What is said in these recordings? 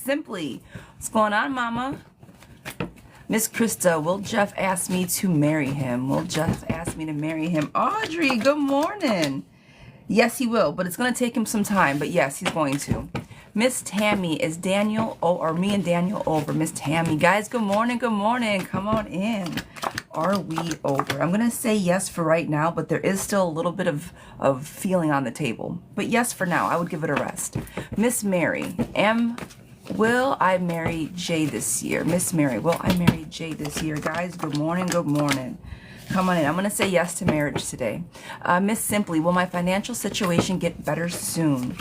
Simply. What's going on, mama? Miss Krista, will Jeff ask me to marry him? Will Jeff ask me to marry him? Audrey, good morning. Yes, he will, but it's going to take him some time. But yes, he's going to. Miss Tammy, is Daniel, or me and Daniel over? Miss Tammy, guys, good morning, good morning. Come on in. Are we over? I'm going to say yes for right now, but there is still a little bit of feeling on the table. But yes for now, I would give it a rest. Miss Mary, will I marry Jay this year? Miss Mary, will I marry Jay this year? Guys, good morning, good morning. Come on in. I'm going to say yes to marriage today. Miss Simply, will my financial situation get better soon?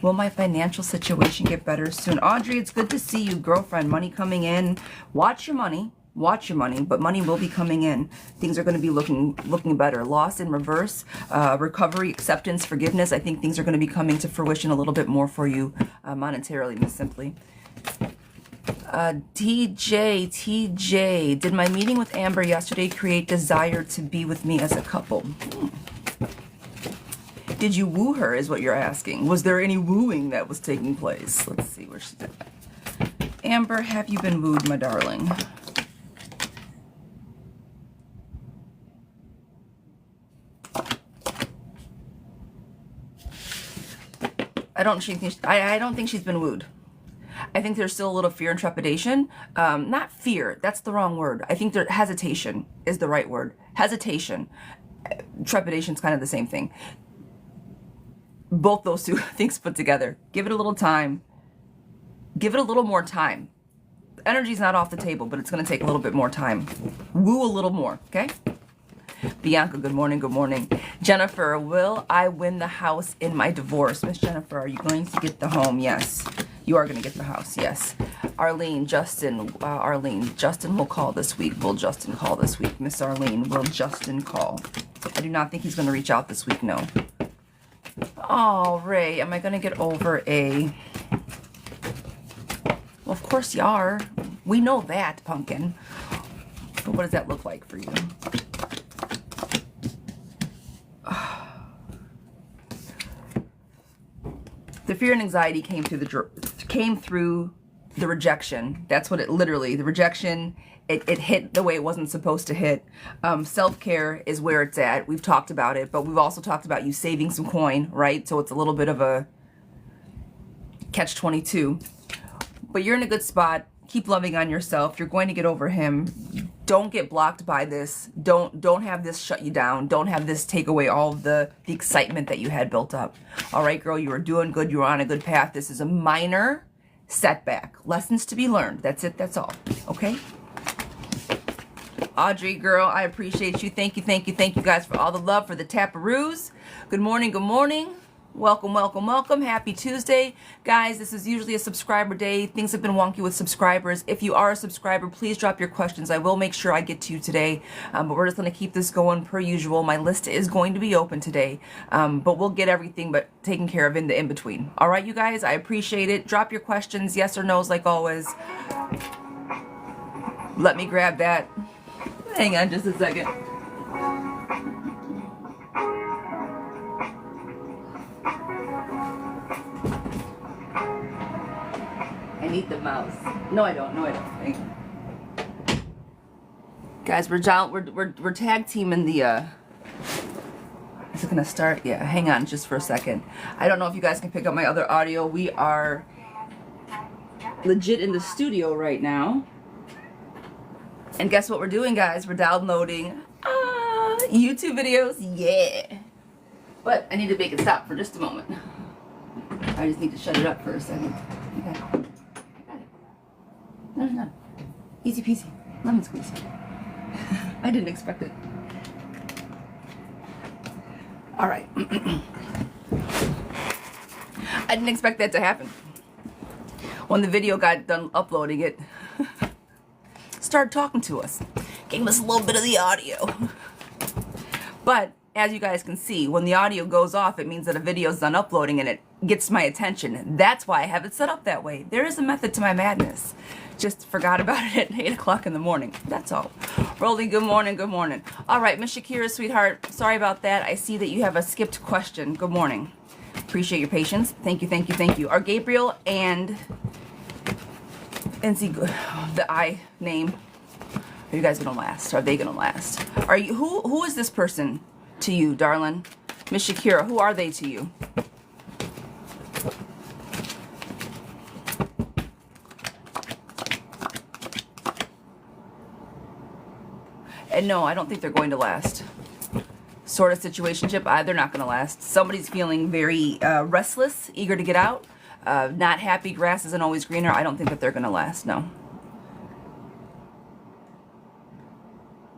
Will my financial situation get better soon? Audrey, it's good to see you, girlfriend. Money coming in. Watch your money. Watch your money, but money will be coming in. Things are going to be looking better. Loss in reverse, recovery, acceptance, forgiveness. I think things are going to be coming to fruition a little bit more for you monetarily, Miss Simply. TJ, did my meeting with Amber yesterday create desire to be with me as a couple? Did you woo her is what you're asking. Was there any wooing that was taking place? Let's see where she's at. Amber, have you been wooed, my darling? I don't think she's been wooed. I think there's still a little fear and trepidation. Not fear, that's the wrong word. I think hesitation is the right word. Hesitation. Trepidation is kind of the same thing. Both those two things put together. Give it a little time. Give it a little more time. The energy's not off the table, but it's going to take a little bit more time. Woo a little more, okay? Bianca, good morning, good morning. Jennifer, will I win the house in my divorce? Miss Jennifer, are you going to get the home? Yes. You are going to get the house, yes. Arlene, Justin will call this week. Will Justin call this week? Miss Arlene, will Justin call? I do not think he's going to reach out this week, no. Oh, Ray, am I going to get over a... Well, of course you are. We know that, pumpkin. But what does that look like for you? The fear and anxiety came through the rejection. That's what it literally, the rejection, it hit the way it wasn't supposed to hit. Self-care is where it's at. We've talked about it, but we've also talked about you saving some coin, right? So it's a little bit of a catch-22. But you're in a good spot. Keep loving on yourself. You're going to get over him. Don't get blocked by this. Don't have this shut you down. Don't have this take away all of the excitement that you had built up. All right, girl, you are doing good. You're on a good path. This is a minor setback. Lessons to be learned. That's it. That's all. Okay? Audrey, girl, I appreciate you. Thank you, thank you, thank you guys for all the love, for the taparoos. Good morning, good morning. Welcome, welcome, welcome. Happy Tuesday. Guys, this is usually a subscriber day. Things have been wonky with subscribers. If you are a subscriber, please drop your questions. I will make sure I get to you today, but we're just going to keep this going per usual. My list is going to be open today, but we'll get everything but taken care of in the in-between. All right, you guys, I appreciate it. Drop your questions, yes or no's like always. Let me grab that. Hang on just a second. I need the mouse. No, I don't. No, I don't. Hang on. Guys, we're tag teaming the. Is it gonna start? Yeah. Hang on, just for a second. I don't know if you guys can pick up my other audio. We are legit in the studio right now. And guess what we're doing, guys? We're downloading YouTube videos. Yeah. But I need to make it stop for just a moment. I just need to shut it up for a second. Okay. I got it. No. Easy peasy. Lemon squeeze. I didn't expect it. All right. I didn't expect that to happen. When the video got done uploading it, started talking to us. Gave us a little bit of the audio. But as you guys can see, when the audio goes off, it means that a video's done uploading and it gets my attention. That's why I have it set up that way. There is a method to my madness. Just forgot about it at 8 o'clock in the morning. That's all. Rolly, good morning, good morning. All right, Miss Shakira, sweetheart, sorry about that. I see that you have a skipped question. Good morning. Appreciate your patience. Thank you, thank you, thank you. Are Gabriel and And see the I name. Are you guys gonna last? Are they gonna last? Are you who is this person to you, darling? Miss Shakira, who are they to you? And no, I don't think they're going to last. Sort of situationship, they're not going to last. Somebody's feeling very restless, eager to get out, not happy. Grass isn't always greener. I don't think that they're going to last, no.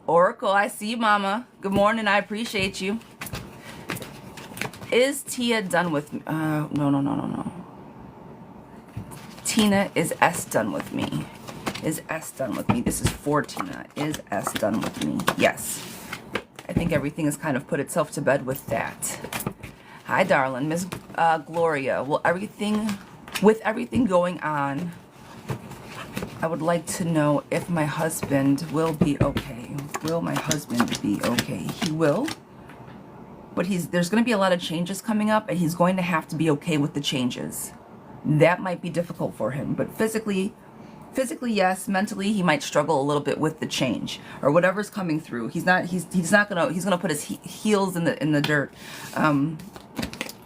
Oracle, I see you, Mama. Good morning, I appreciate you. Is Tia done with me? No. Tina, is S done with me? Is S done with me? This is for Tina. Is S done with me? Yes. I think everything has kind of put itself to bed with that. Hi, darling. Miss Gloria. Well, with everything going on, I would like to know if my husband will be okay. Will my husband be okay? He will. But there's going to be a lot of changes coming up, and he's going to have to be okay with the changes. That might be difficult for him, but physically, yes. Mentally, he might struggle a little bit with the change or whatever's coming through. He's gonna put his heels in the dirt.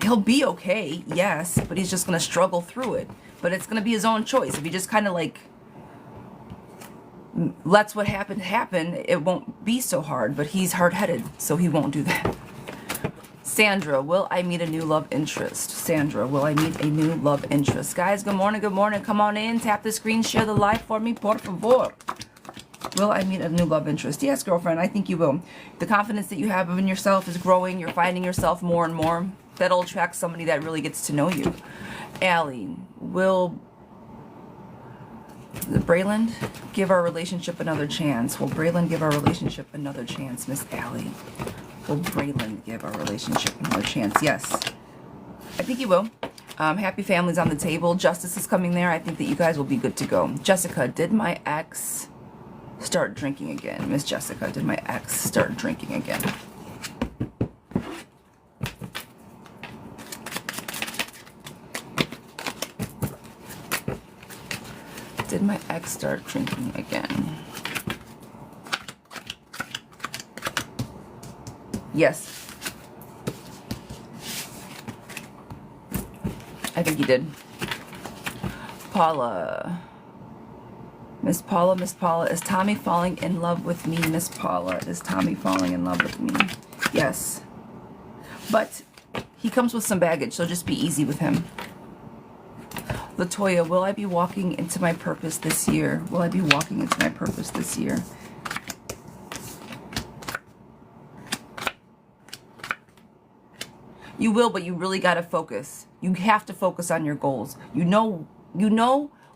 He'll be okay, yes, but he's just gonna struggle through it. But it's gonna be his own choice. If he just kind of like lets what happened happen, it won't be so hard. But he's hard-headed, so he won't do that. Sandra, will I meet a new love interest? Sandra, will I meet a new love interest? Guys, good morning, good morning. Come on in, tap the screen, share the live for me, por favor. Will I meet a new love interest? Yes, girlfriend, I think you will. The confidence that you have in yourself is growing. You're finding yourself more and more. That'll attract somebody that really gets to know you. Allie, will Brayland give our relationship another chance? Will Brayland give our relationship another chance, Miss Allie? Will Brayland give our relationship another chance? Yes. I think he will. Happy families on the table. Justice is coming there. I think that you guys will be good to go. Jessica, did my ex start drinking again? Miss Jessica, did my ex start drinking again? Did my ex start drinking again? Yes. I think he did. Paula. Miss Paula, is Tommy falling in love with me? Miss Paula, is Tommy falling in love with me? Yes. But he comes with some baggage, so just be easy with him. Latoya, will I be walking into my purpose this year? Will I be walking into my purpose this year? You will, but you really got to focus. You have to focus on your goals. You know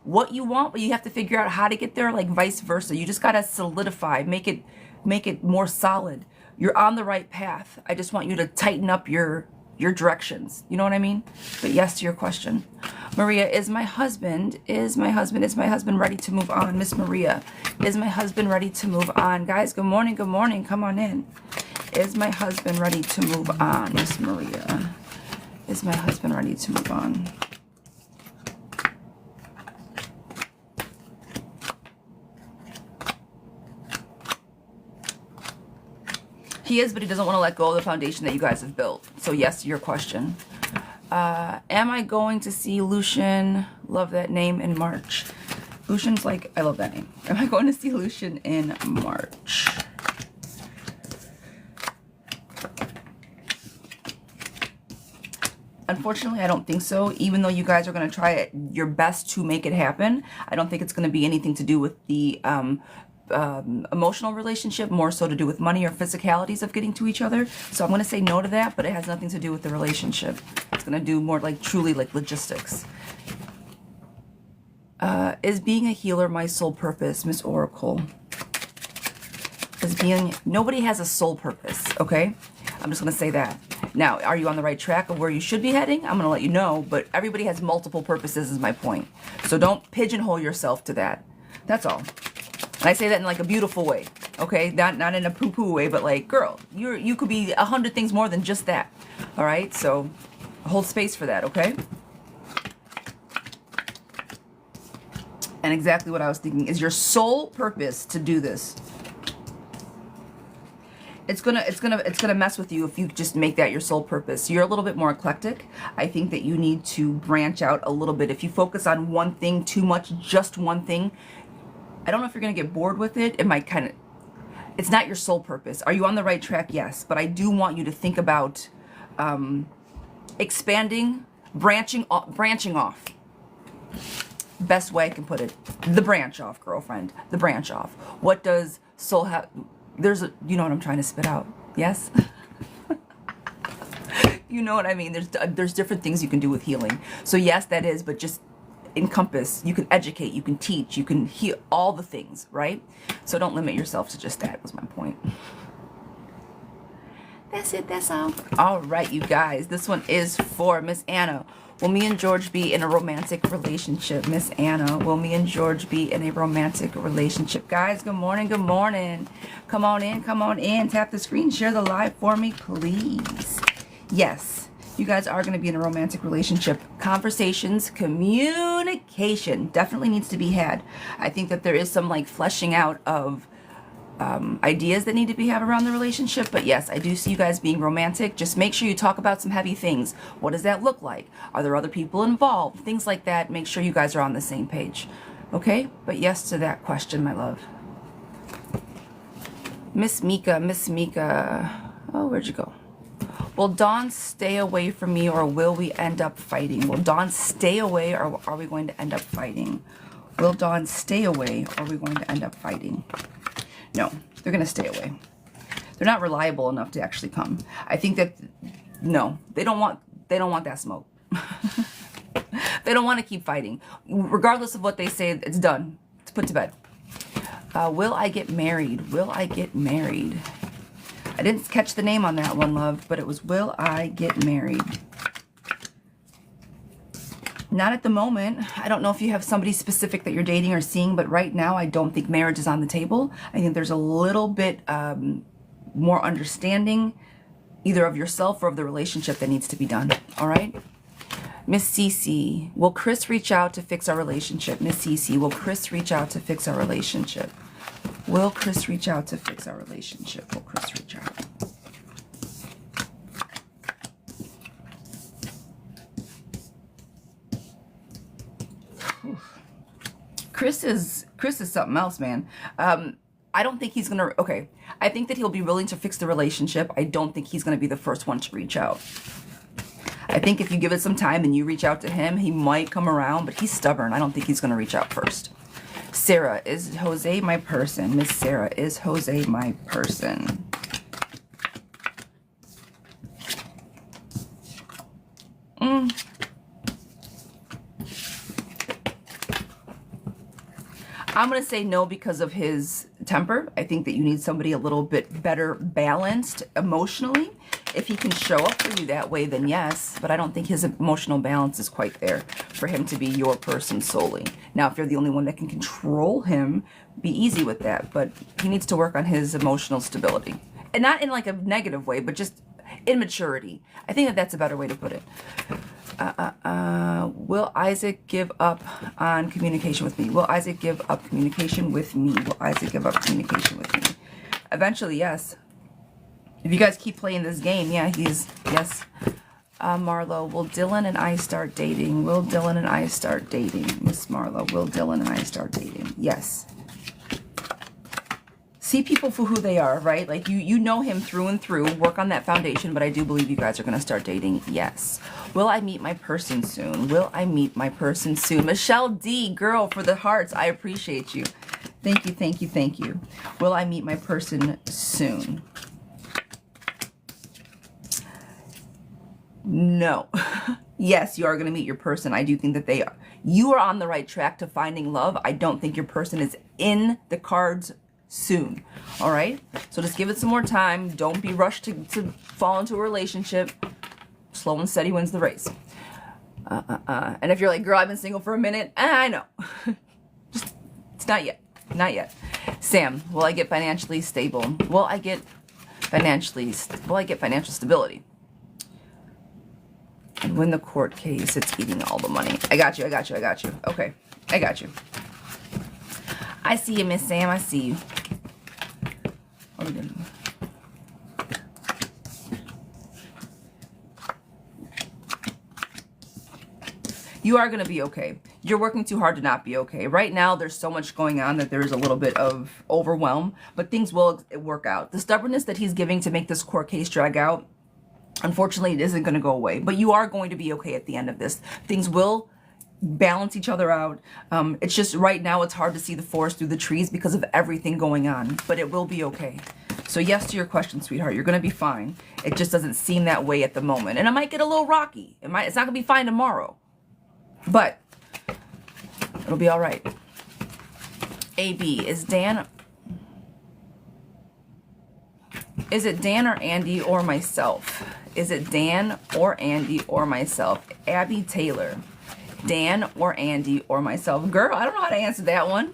what you want, but you have to figure out how to get there, like vice versa. You just got to solidify, make it more solid. You're on the right path. I just want you to tighten up your directions. You know what I mean? But yes to your question. Maria, is my husband ready to move on? Miss Maria, is my husband ready to move on? Guys, good morning, good morning. Come on in. Is my husband ready to move on? Miss Maria, is my husband ready to move on? He is, but he doesn't want to let go of the foundation that you guys have built. So yes to your question. Am I going to see Lucian? Love that name, in March. Lucian's like, I love that name. Am I going to see Lucian in March? Unfortunately, I don't think so. Even though you guys are going to try your best to make it happen, I don't think it's going to be anything to do with the emotional relationship, more so to do with money or physicalities of getting to each other. So I'm going to say no to that, but it has nothing to do with the relationship. It's going to do more like truly like logistics. Is being a healer my sole purpose, Miss Oracle? Nobody has a sole purpose, okay? I'm just going to say that. Now, are you on the right track of where you should be heading? I'm going to let you know, but everybody has multiple purposes is my point. So don't pigeonhole yourself to that. That's all. And I say that in like a beautiful way, okay? Not in a poo-poo way, but like, girl, you could be 100 things more than just that, all right? So hold space for that, okay? And And exactly what I was thinking is your sole purpose to do this. It's gonna mess with you if you just make that your sole purpose. You're a little bit more eclectic. I think that you need to branch out a little bit. If you focus on one thing too much, just one thing, I don't know if you're gonna get bored with it. It might kind of, it's not your sole purpose. Are you on the right track? Yes, but I do want you to think about expanding, branching off. Best way I can put it, the branch off, girlfriend, the branch off. What does soul have? You know what I'm trying to spit out, yes? You know what I mean? There's different things you can do with healing. So yes, that is, but just encompass. You can educate, you can teach, you can heal, all the things, right? So don't limit yourself to just that, was my point. That's it, that's all. All right, you guys, this one is for Miss Anna. Will me and George be in a romantic relationship? Miss Anna, will me and George be in a romantic relationship? Guys, good morning, good morning. Come on in, tap the screen, share the live for me, please. Yes, you guys are going to be in a romantic relationship. Conversations, communication definitely needs to be had. I think that there is some like fleshing out of ideas that need to be had around the relationship, but yes, I do see you guys being romantic. Just make sure you talk about some heavy things. What does that look like? Are there other people involved? Things like that. Make sure you guys are on the same page. Okay? But yes to that question, my love. Miss Mika. Oh, where'd you go? Will Dawn stay away from me, or will we end up fighting? Will Dawn stay away, or are we going to end up fighting? Will Dawn stay away, or are we going to end up fighting? No, they're going to stay away. They're not reliable enough to actually come. I think that, no, they don't want that smoke. They don't want to keep fighting. Regardless of what they say, it's done. It's put to bed. Will I get married? Will I get married? I didn't catch the name on that one, love, but it was will I get married? Not at the moment. I don't know if you have somebody specific that you're dating or seeing, but right now I don't think marriage is on the table. I think there's a little bit more understanding either of yourself or of the relationship that needs to be done. All right? Miss Cece, will Chris reach out to fix our relationship? Miss Cece, will Chris reach out to fix our relationship? Will Chris reach out to fix our relationship? Will Chris reach out? Chris is something else, man. I don't think he's gonna, okay. I think that he'll be willing to fix the relationship. I don't think he's gonna be the first one to reach out. I think if you give it some time and you reach out to him, he might come around, but he's stubborn. I don't think he's gonna reach out first. Sarah, is Jose my person? Miss Sarah, is Jose my person? I'm going to say no because of his temper. I think that you need somebody a little bit better balanced emotionally. If he can show up for you that way, then yes. But I don't think his emotional balance is quite there for him to be your person solely. Now, if you're the only one that can control him, be easy with that. But he needs to work on his emotional stability. And not in like a negative way, but just immaturity. I think that that's a better way to put it. Will Isaac give up on communication with me? Will Isaac give up communication with me? Will Isaac give up communication with me? Eventually, yes. If you guys keep playing this game, yeah, yes. Marlo, will Dylan and I start dating? Will Dylan and I start dating? Miss Marlo, will Dylan and I start dating? Yes. See people for who they are, right? Like you know him through and through. Work on that foundation, but I do believe you guys are going to start dating. Yes. Will I meet my person soon? Will I meet my person soon? Michelle D, girl, for the hearts. I appreciate you. Thank you, thank you, thank you. Will I meet my person soon? No. Yes, you are going to meet your person. I do think that you are on the right track to finding love. I don't think your person is in the cards soon. All right? So just give it some more time. Don't be rushed to fall into a relationship. Slow and steady wins the race. And if you're like, girl, I've been single for a minute, I know. Just, it's not yet. Not yet. Sam, will I get financially stable? Will I get financial stability? And win the court case, it's eating all the money. I got you. Okay, I got you. I see you, Miss Sam. I see you. Oh, we didn't. You are going to be okay. You're working too hard to not be okay. Right now, there's so much going on that there's a little bit of overwhelm, but things will work out. The stubbornness that he's giving to make this court case drag out, unfortunately, it isn't going to go away, but you are going to be okay at the end of this. Things will balance each other out. It's just right now, it's hard to see the forest through the trees because of everything going on, but it will be okay. So yes to your question, sweetheart. You're going to be fine. It just doesn't seem that way at the moment. And it might get a little rocky. It's not going to be fine tomorrow. But it'll be all right. AB, is it Dan or Andy or myself? Is it Dan or Andy or myself? Abby Taylor, Dan or Andy or myself? Girl, I don't know how to answer that one.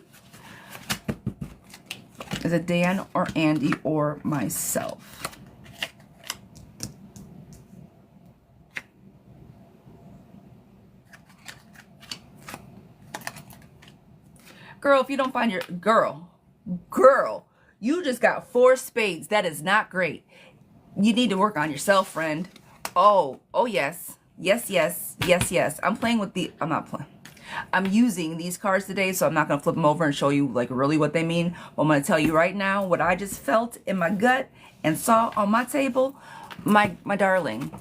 Is it Dan or Andy or myself? Girl, if you don't find your girl, you just got 4 spades. That is not great. You need to work on yourself, friend. Oh yes. I'm playing with I'm not playing. I'm using these cards today, so I'm not going to flip them over and show you like really what they mean. But I'm going to tell you right now what I just felt in my gut and saw on my table. My darling,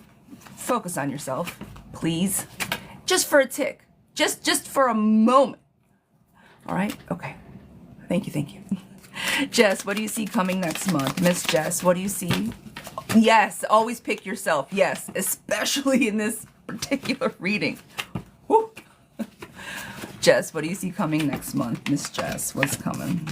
focus on yourself, please. Just for a tick. Just for a moment. All right? Okay. Thank you. Jess, what do you see coming next month? Miss Jess, what do you see? Yes, always pick yourself. Yes, especially in this particular reading. Woo. Jess, what do you see coming next month? Miss Jess, what's coming?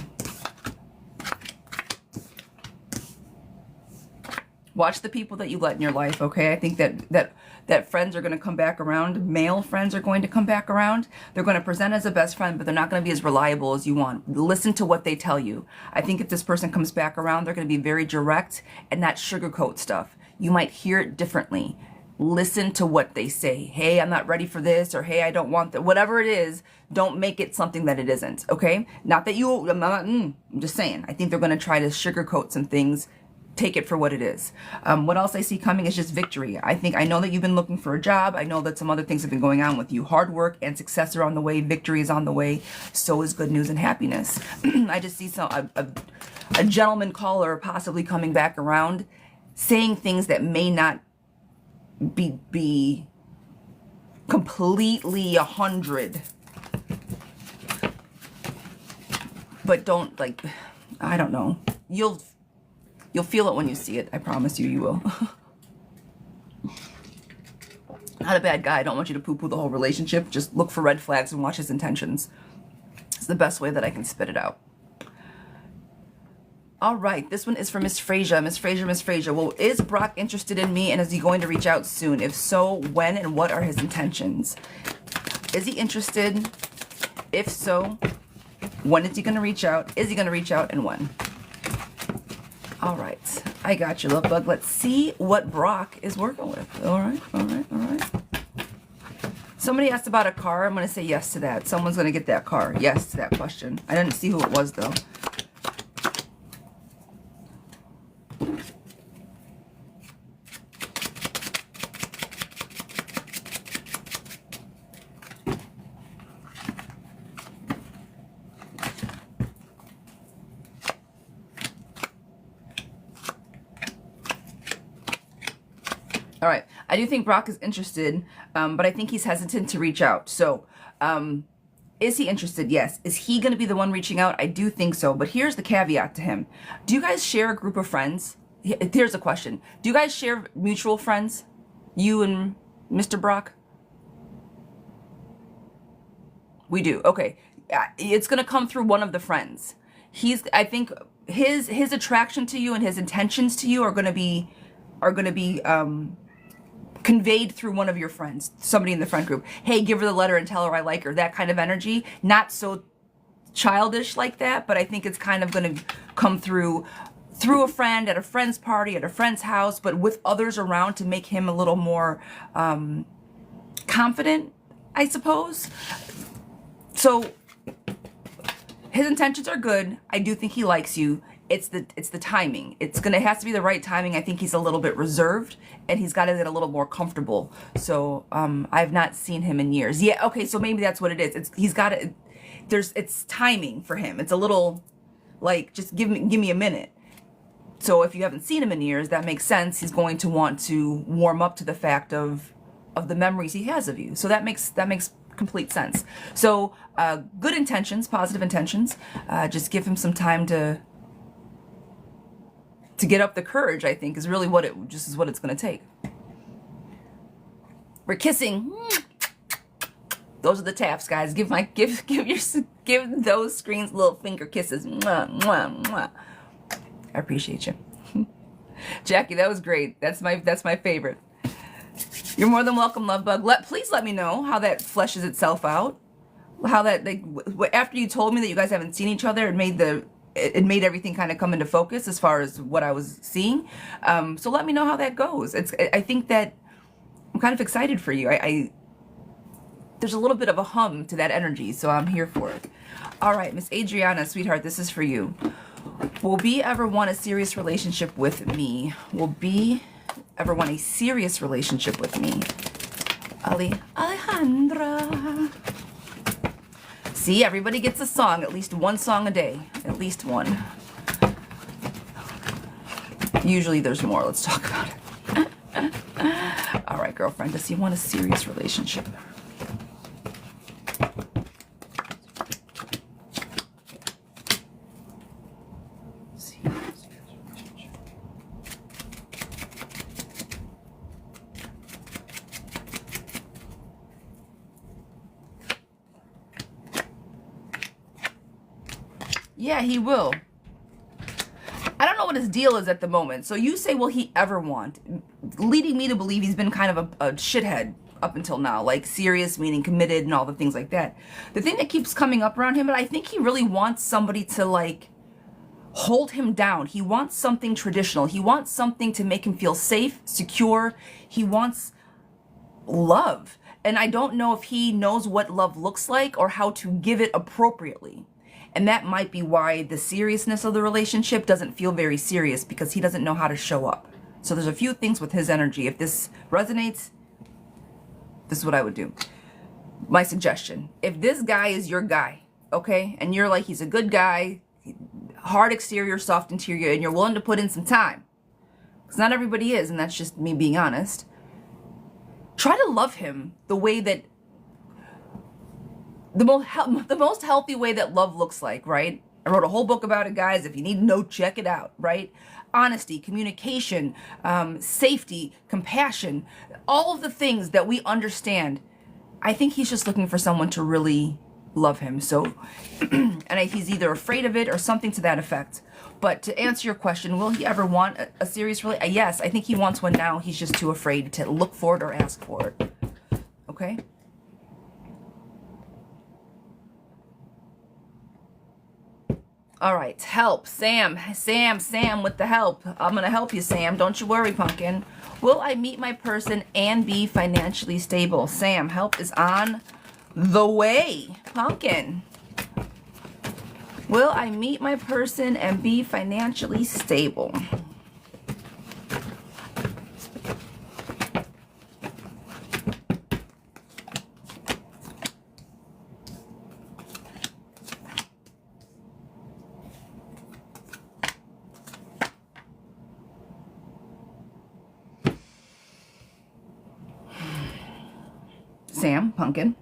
Watch the people that you let in your life, okay? I think that friends are going to come back around. Male friends are going to come back around. They're going to present as a best friend, but they're not going to be as reliable as you want. Listen to what they tell you. I think if this person comes back around, they're going to be very direct and not sugarcoat stuff. You might hear it differently. Listen to what they say. Hey, I'm not ready for this, or hey, I don't want that. Whatever it is, don't make it something that it isn't, okay? Not that you, I'm just saying. I think they're going to try to sugarcoat some things. Take it for what it is. What else I see coming is just victory. I know that you've been looking for a job. I know that some other things have been going on with you. Hard work and success are on the way. Victory is on the way. So is good news and happiness. I just see a gentleman caller possibly coming back around, saying things that may not be completely 100. But don't, like, I don't know. You'll feel it when you see it. I promise you, you will. Not a bad guy. I don't want you to poo-poo the whole relationship. Just look for red flags and watch his intentions. It's the best way that I can spit it out. All right. This one is for Miss Frazier. Miss Frazier. Well, is Brock interested in me, and is he going to reach out soon? If so, when and what are his intentions? Is he interested? If so, when is he going to reach out? Is he going to reach out, and when? All right, I got you, love bug. Let's see what Brock is working with. All right. Somebody asked about a car. I'm going to say yes to that. Someone's going to get that car. Yes to that question. I didn't see who it was, though. All right, I do think Brock is interested, but I think he's hesitant to reach out. So, is he interested? Yes. Is he going to be the one reaching out? I do think so, but here's the caveat to him. Do you guys share a group of friends? Here's a question. Do you guys share mutual friends? You and Mr. Brock? We do. Okay. It's going to come through one of the friends. I think his attraction to you and his intentions to you are going to be conveyed through one of your friends, somebody in the friend group. Hey, give her the letter and tell her I like her. That kind of energy. Not so childish like that, but I think it's kind of going to come through a friend, at a friend's party, at a friend's house, but with others around to make him a little more confident, I suppose. So his intentions are good. I do think he likes you. It's the timing. It has to be the right timing. I think he's a little bit reserved, and he's got to get a little more comfortable. So I've not seen him in years. Yeah, okay, so maybe that's what it is. It's timing for him. It's a little like, just give me a minute. So if you haven't seen him in years, that makes sense. He's going to want to warm up to the fact of the memories he has of you. So that makes complete sense. So good intentions, positive intentions. Just give him some time to get up the courage, I think, is really what it's going to take. We're kissing. Those are the taps, guys. Give those screens little finger kisses. Mwah, mwah, mwah. I appreciate you. Jackie, that was great. That's my favorite. You're more than welcome, love bug. Please let me know how that fleshes itself out. How that, like, after you told me that you guys haven't seen each other, it made everything kind of come into focus as far as what I was seeing. So let me know how that goes. I think that I'm kind of excited for you. There's a little bit of a hum to that energy, so I'm here for it. All right, Miss Adriana, sweetheart, this is for you. Will B ever want a serious relationship with me? Will B ever want a serious relationship with me? Alejandra. See, everybody gets a song, at least one song a day. At least one. Usually there's more. Let's talk about it. All right, girlfriend, does he want a serious relationship? Yeah, he will. I don't know what his deal is at the moment. So you say, will he ever want? Leading me to believe he's been kind of a shithead up until now. Like, serious, meaning committed and all the things like that. The thing that keeps coming up around him, and I think he really wants somebody to, like, hold him down. He wants something traditional. He wants something to make him feel safe, secure. He wants love. And I don't know if he knows what love looks like or how to give it appropriately. And that might be why the seriousness of the relationship doesn't feel very serious, because he doesn't know how to show up. So there's a few things with his energy. If this resonates, this is what I would do. My suggestion. If this guy is your guy, okay, and you're like, he's a good guy, hard exterior, soft interior, and you're willing to put in some time, because not everybody is, and that's just me being honest, try to love him the way that the most healthy way that love looks like, right? I wrote a whole book about it, guys. If you need to know, check it out, right? Honesty, communication, safety, compassion, all of the things that we understand. I think he's just looking for someone to really love him. So, and he's either afraid of it or something to that effect. But to answer your question, will he ever want a serious relationship? Yes, I think he wants one now. He's just too afraid to look for it or ask for it. Okay? All right, help. Sam with the help. I'm going to help you, Sam. Don't you worry, pumpkin. Will I meet my person and be financially stable? Sam, help is on the way. Pumpkin. Will I meet my person and be financially stable? Sam, pumpkin,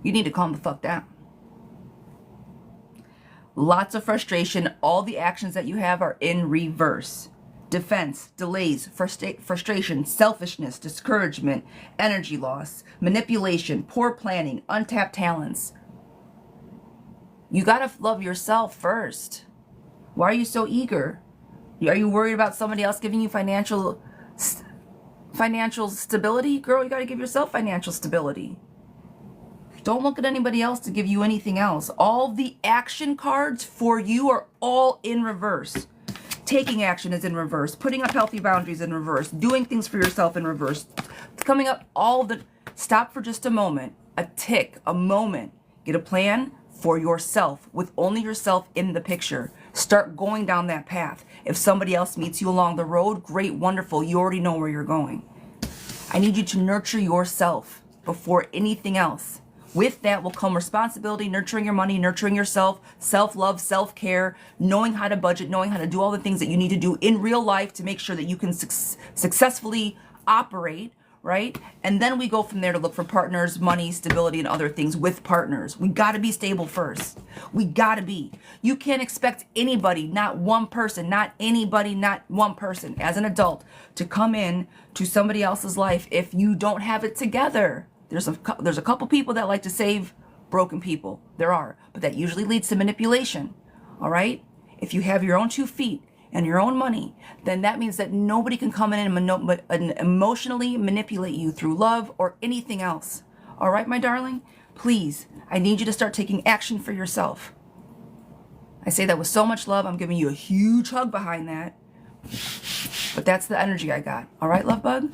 you need to calm the fuck down. Lots of frustration. All the actions that you have are in reverse. Defense, delays, frustration, selfishness, discouragement, energy loss, manipulation, poor planning, untapped talents. You gotta love yourself first. Why are you so eager? Are you worried about somebody else giving you financial stability? Girl, you got to give yourself financial stability. Don't look at anybody else to give you anything else. All the action cards for you are all in reverse. Taking action is in reverse. Putting up healthy boundaries in reverse. Doing things for yourself in reverse. Coming up all the... Stop for just a moment. A tick. A moment. Get a plan. for yourself, with only yourself in the picture. Start going down that path. If somebody else meets you along the road, great, wonderful. You already know where you're going. I need you to nurture yourself before anything else. With that will come responsibility, nurturing your money, nurturing yourself, self-love, self-care, knowing how to budget, knowing how to do all the things that you need to do in real life to make sure that you can successfully operate, right? And then we go from there to look for partners, money, stability, and other things with partners. We got to be stable first. We got to be. You can't expect anybody, not one person, not anybody, not one person as an adult to come in to somebody else's life if you don't have it together. There's a couple people that like to save broken people. There are, but that usually leads to manipulation. All right? If you have your own 2 feet and your own money, then that means that nobody can come in and emotionally manipulate you through love or anything else. All right, my darling? Please, I need you to start taking action for yourself. I say that with so much love. I'm giving you a huge hug behind that. But that's the energy I got. All right, love bug?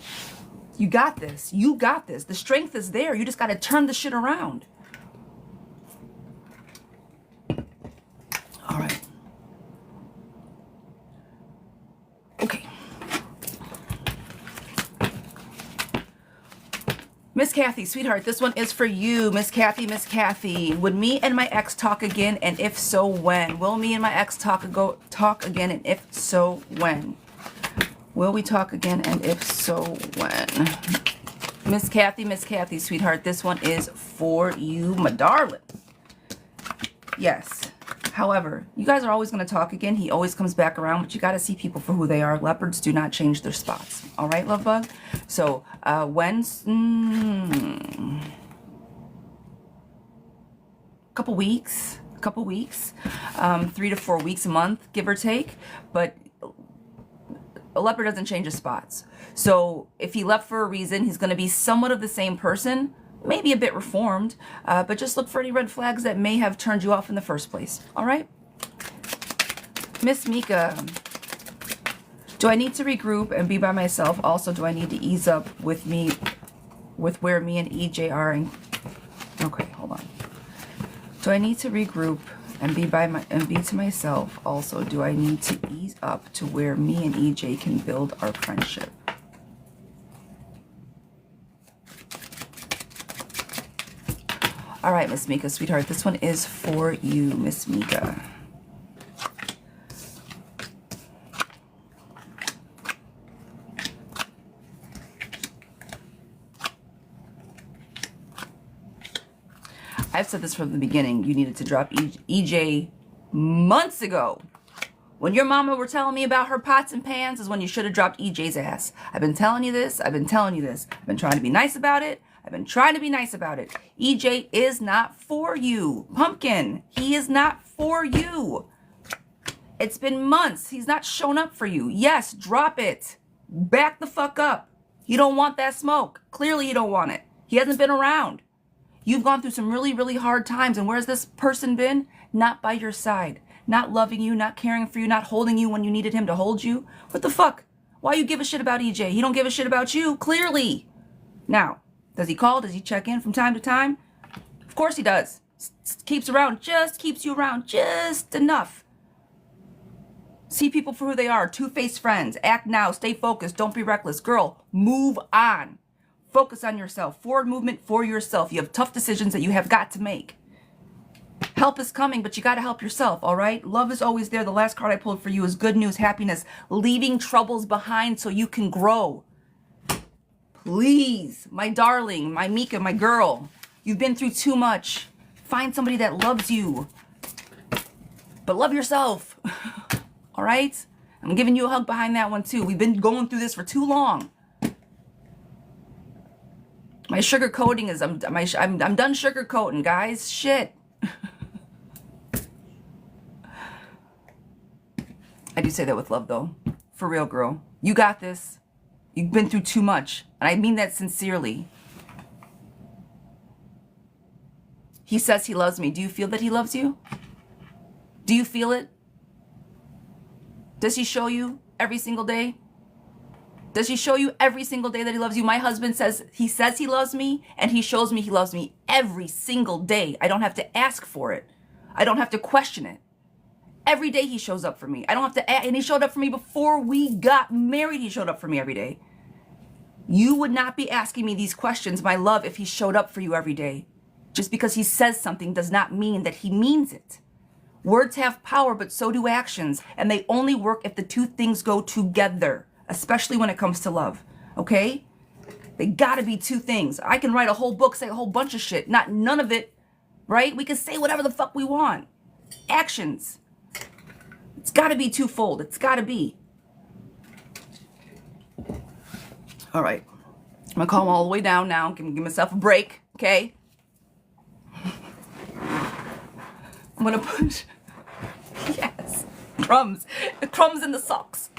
You got this. You got this. The strength is there. You just got to turn the shit around. All right. Okay. Miss Kathy, sweetheart, this one is for you. Miss Kathy, Miss Kathy. Would me and my ex talk again? And if so, when? Will me and my ex talk again? And if so, when? Will we talk again? And if so, when? Miss Kathy, sweetheart, this one is for you, my darling. Yes. However, you guys are always going to talk again. He always comes back around, but you got to see people for who they are. Leopards do not change their spots. All right, love bug? So, when's... couple weeks. 3 to 4 weeks, a month, give or take. But a leopard doesn't change his spots. So if he left for a reason, he's going to be somewhat of the same person, maybe a bit reformed, but just look for any red flags that may have turned you off in the first place. All right? Miss Mika, do I need to regroup and be by myself? Also, do I need to ease up with where me and EJ are? Okay, hold on. Do I need to regroup and be to myself? Also, do I need to ease up to where me and EJ can build our friendship? All right, Miss Mika, sweetheart, this one is for you, Miss Mika. I've said this from the beginning. You needed to drop EJ months ago. When your mama were telling me about her pots and pans is when you should have dropped EJ's ass. I've been telling you this. I've been telling you this. I've been trying to be nice about it. EJ is not for you. Pumpkin, he is not for you. It's been months. He's not shown up for you. Yes, drop it. Back the fuck up. You don't want that smoke. Clearly you don't want it. He hasn't been around. You've gone through some really, really hard times. And where's this person been? Not by your side. Not loving you, not caring for you, not holding you when you needed him to hold you. What the fuck? Why you give a shit about EJ? He don't give a shit about you, clearly. Now, does he call? Does he check in from time to time? Of course he does. Keeps around, just keeps you around just enough. See people for who they are. Two-faced friends. Act now. Stay focused. Don't be reckless. Girl, move on. Focus on yourself. Forward movement for yourself. You have tough decisions that you have got to make. Help is coming, but you got to help yourself, all right? Love is always there. The last card I pulled for you is good news, happiness, leaving troubles behind so you can grow. Please, my darling, my Mika, my girl, you've been through too much. Find somebody that loves you, but love yourself, all right? I'm giving you a hug behind that one, too. We've been going through this for too long. My sugar coating is, I'm done sugar coating, guys. Shit. I do say that with love, though. For real, girl. You got this. You've been through too much. And I mean that sincerely. He says he loves me. Do you feel that he loves you? Do you feel it? Does he show you every single day? Does he show you every single day that he loves you? My husband says he loves me, and he shows me he loves me every single day. I don't have to ask for it. I don't have to question it. Every day he shows up for me. I don't have to and he showed up for me before we got married. He showed up for me every day. You would not be asking me these questions, my love, if he showed up for you every day. Just because he says something does not mean that he means it. Words have power, but so do actions, and they only work if the two things go together, especially when it comes to love, okay? They gotta be two things. I can write a whole book, say a whole bunch of shit, none of it, right? We can say whatever the fuck we want. Actions. It's gotta be twofold. It's gotta be. All right. I'm gonna calm all the way down now. Give myself a break, okay? I'm gonna put, yes, crumbs in the socks.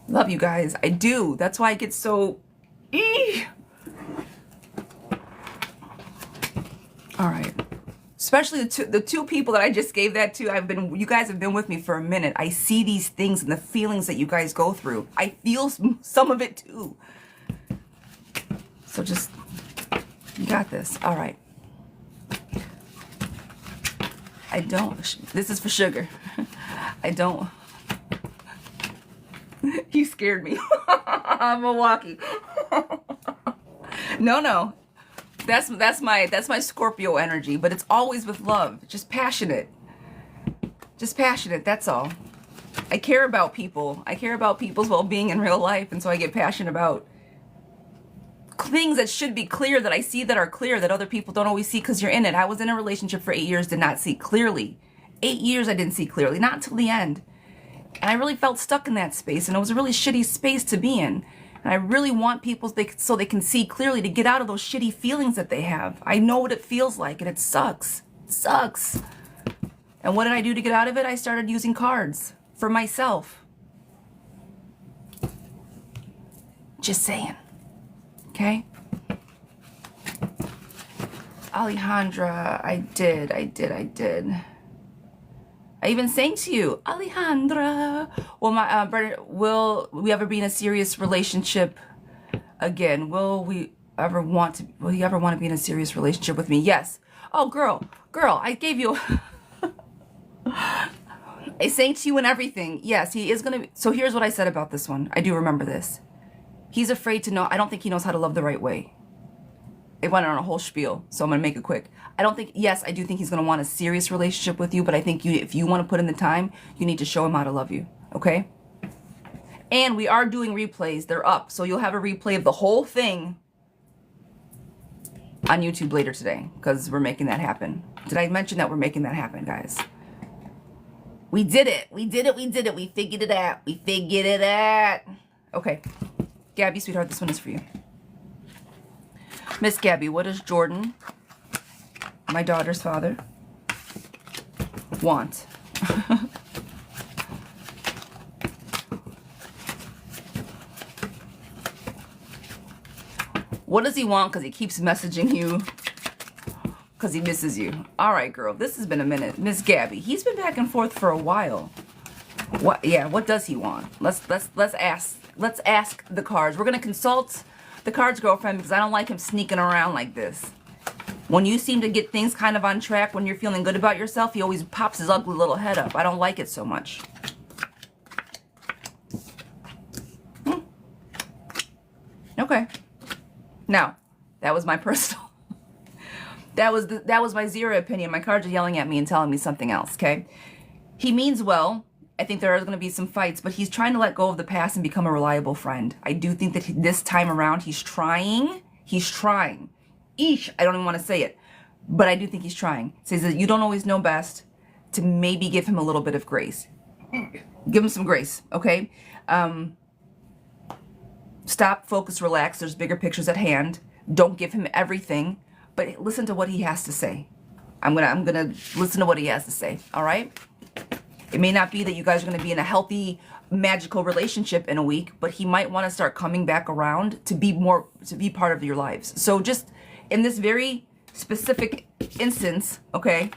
Love you guys, I do. That's why I get so, all right. Especially the two people that I just gave that to. You guys have been with me for a minute. I see these things and the feelings that you guys go through. I feel some of it too. So just, you got this. All right. This is for sugar. I don't. You scared me. Milwaukee. No. That's my Scorpio energy, but it's always with love. Just passionate. Just passionate, that's all. I care about people. I care about people's well-being in real life, and so I get passionate about things that should be clear, that I see that are clear, that other people don't always see because you're in it. I was in a relationship for 8 years, did not see clearly. 8 years I didn't see clearly, not until the end. And I really felt stuck in that space, and it was a really shitty space to be in. And I really want people so they can see clearly, to get out of those shitty feelings that they have. I know what it feels like, and it sucks. It sucks. And what did I do to get out of it? I started using cards for myself. Just saying. Okay? Alejandra, I did. I even sang to you, Alejandra. Well, my brother, will we ever be in a serious relationship again? Will he ever want to be in a serious relationship with me? Yes. Oh, girl, I gave you. I sang to you and everything. Yes, he is gonna. So here's what I said about this one. I do remember this. He's afraid to know. I don't think he knows how to love the right way. It went on a whole spiel, so I'm going to make it quick. Yes, I do think he's going to want a serious relationship with you, but I think if you want to put in the time, you need to show him how to love you, okay? And we are doing replays. They're up, so you'll have a replay of the whole thing on YouTube later today, because we're making that happen. Did I mention that we're making that happen, guys? We did it. We figured it out. Okay. Gabby, sweetheart, this one is for you. Miss Gabby, what does Jordan, my daughter's father, want? What does he want? Because he keeps messaging you because he misses you. All right, girl, this has been a minute. Miss Gabby, he's been back and forth for a while. What does he want? Let's ask the cards. We're gonna consult the cards, girlfriend, because I don't like him sneaking around like this. When you seem to get things kind of on track, when you're feeling good about yourself, he always pops his ugly little head up. I don't like it so much. Okay. Now, that was my personal. that was my Zira opinion. My cards are yelling at me and telling me something else, okay? He means well. I think there are going to be some fights, but he's trying to let go of the past and become a reliable friend. I do think that this time around he's trying. Eesh, I don't even want to say it, but I do think he's trying. Says that you don't always know best, to maybe give him a little bit of grace. Give him some grace, okay? Stop, focus, relax. There's bigger pictures at hand. Don't give him everything, but listen to what he has to say. I'm gonna listen to what he has to say, all right? It may not be that you guys are going to be in a healthy, magical relationship in a week, but he might want to start coming back around to be part of your lives. So just in this very specific instance, okay,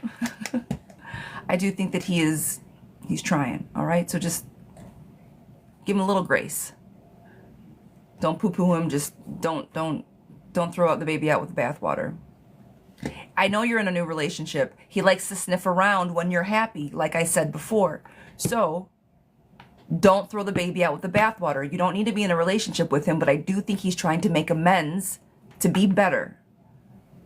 I do think that he's trying, all right? So just Give him a little grace. Don't poo-poo him. Just don't throw out the baby out with the bathwater. I know you're in a new relationship. He likes to sniff around when you're happy, like I said before. So don't throw the baby out with the bathwater. You don't need to be in a relationship with him, but I do think he's trying to make amends to be better.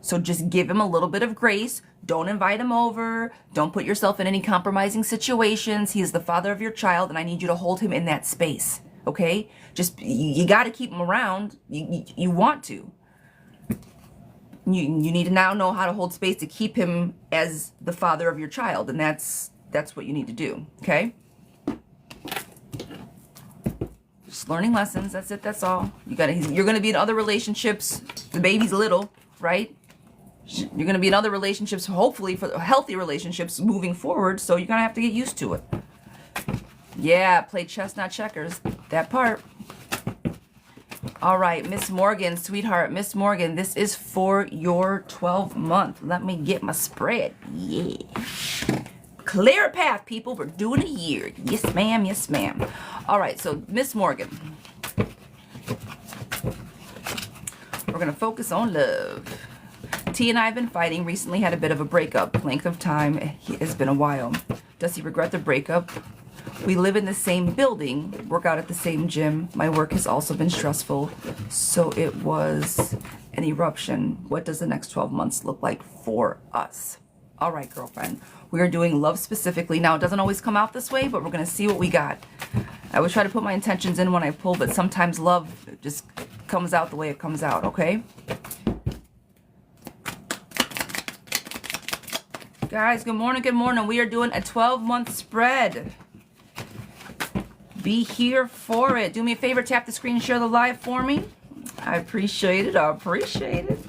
So just give him a little bit of grace. Don't invite him over. Don't put yourself in any compromising situations. He is the father of your child, and I need you to hold him in that space, okay? Just, you got to keep him around. You want to. You need to now know how to hold space to keep him as the father of your child, and that's what you need to do, okay? Just learning lessons. That's it. That's all. You're gonna be in other relationships. The baby's little, right? You're gonna be in other relationships, hopefully for healthy relationships moving forward. So you're gonna have to get used to it. Yeah, play chess, not checkers. That part. All right, Miss Morgan, sweetheart, Miss Morgan, this is for your 12-month. Let me get my spread. Yeah. Clear a path, people. We're doing a year. Yes, ma'am. Yes, ma'am. All right, so Miss Morgan. We're going to focus on love. T and I have been fighting. Recently had a bit of a breakup. Length of time has been a while. Does he regret the breakup? We live in the same building, work out at the same gym. My work has also been stressful, so it was an eruption. What does the next 12 months look like for us? All right, girlfriend. We are doing love specifically. Now, it doesn't always come out this way, but we're going to see what we got. I always try to put my intentions in when I pull, but sometimes love just comes out the way it comes out, okay? Guys, good morning, good morning. We are doing a 12-month spread. Be here for it. Do me a favor, tap the screen and share the live for me. I appreciate it. I appreciate it.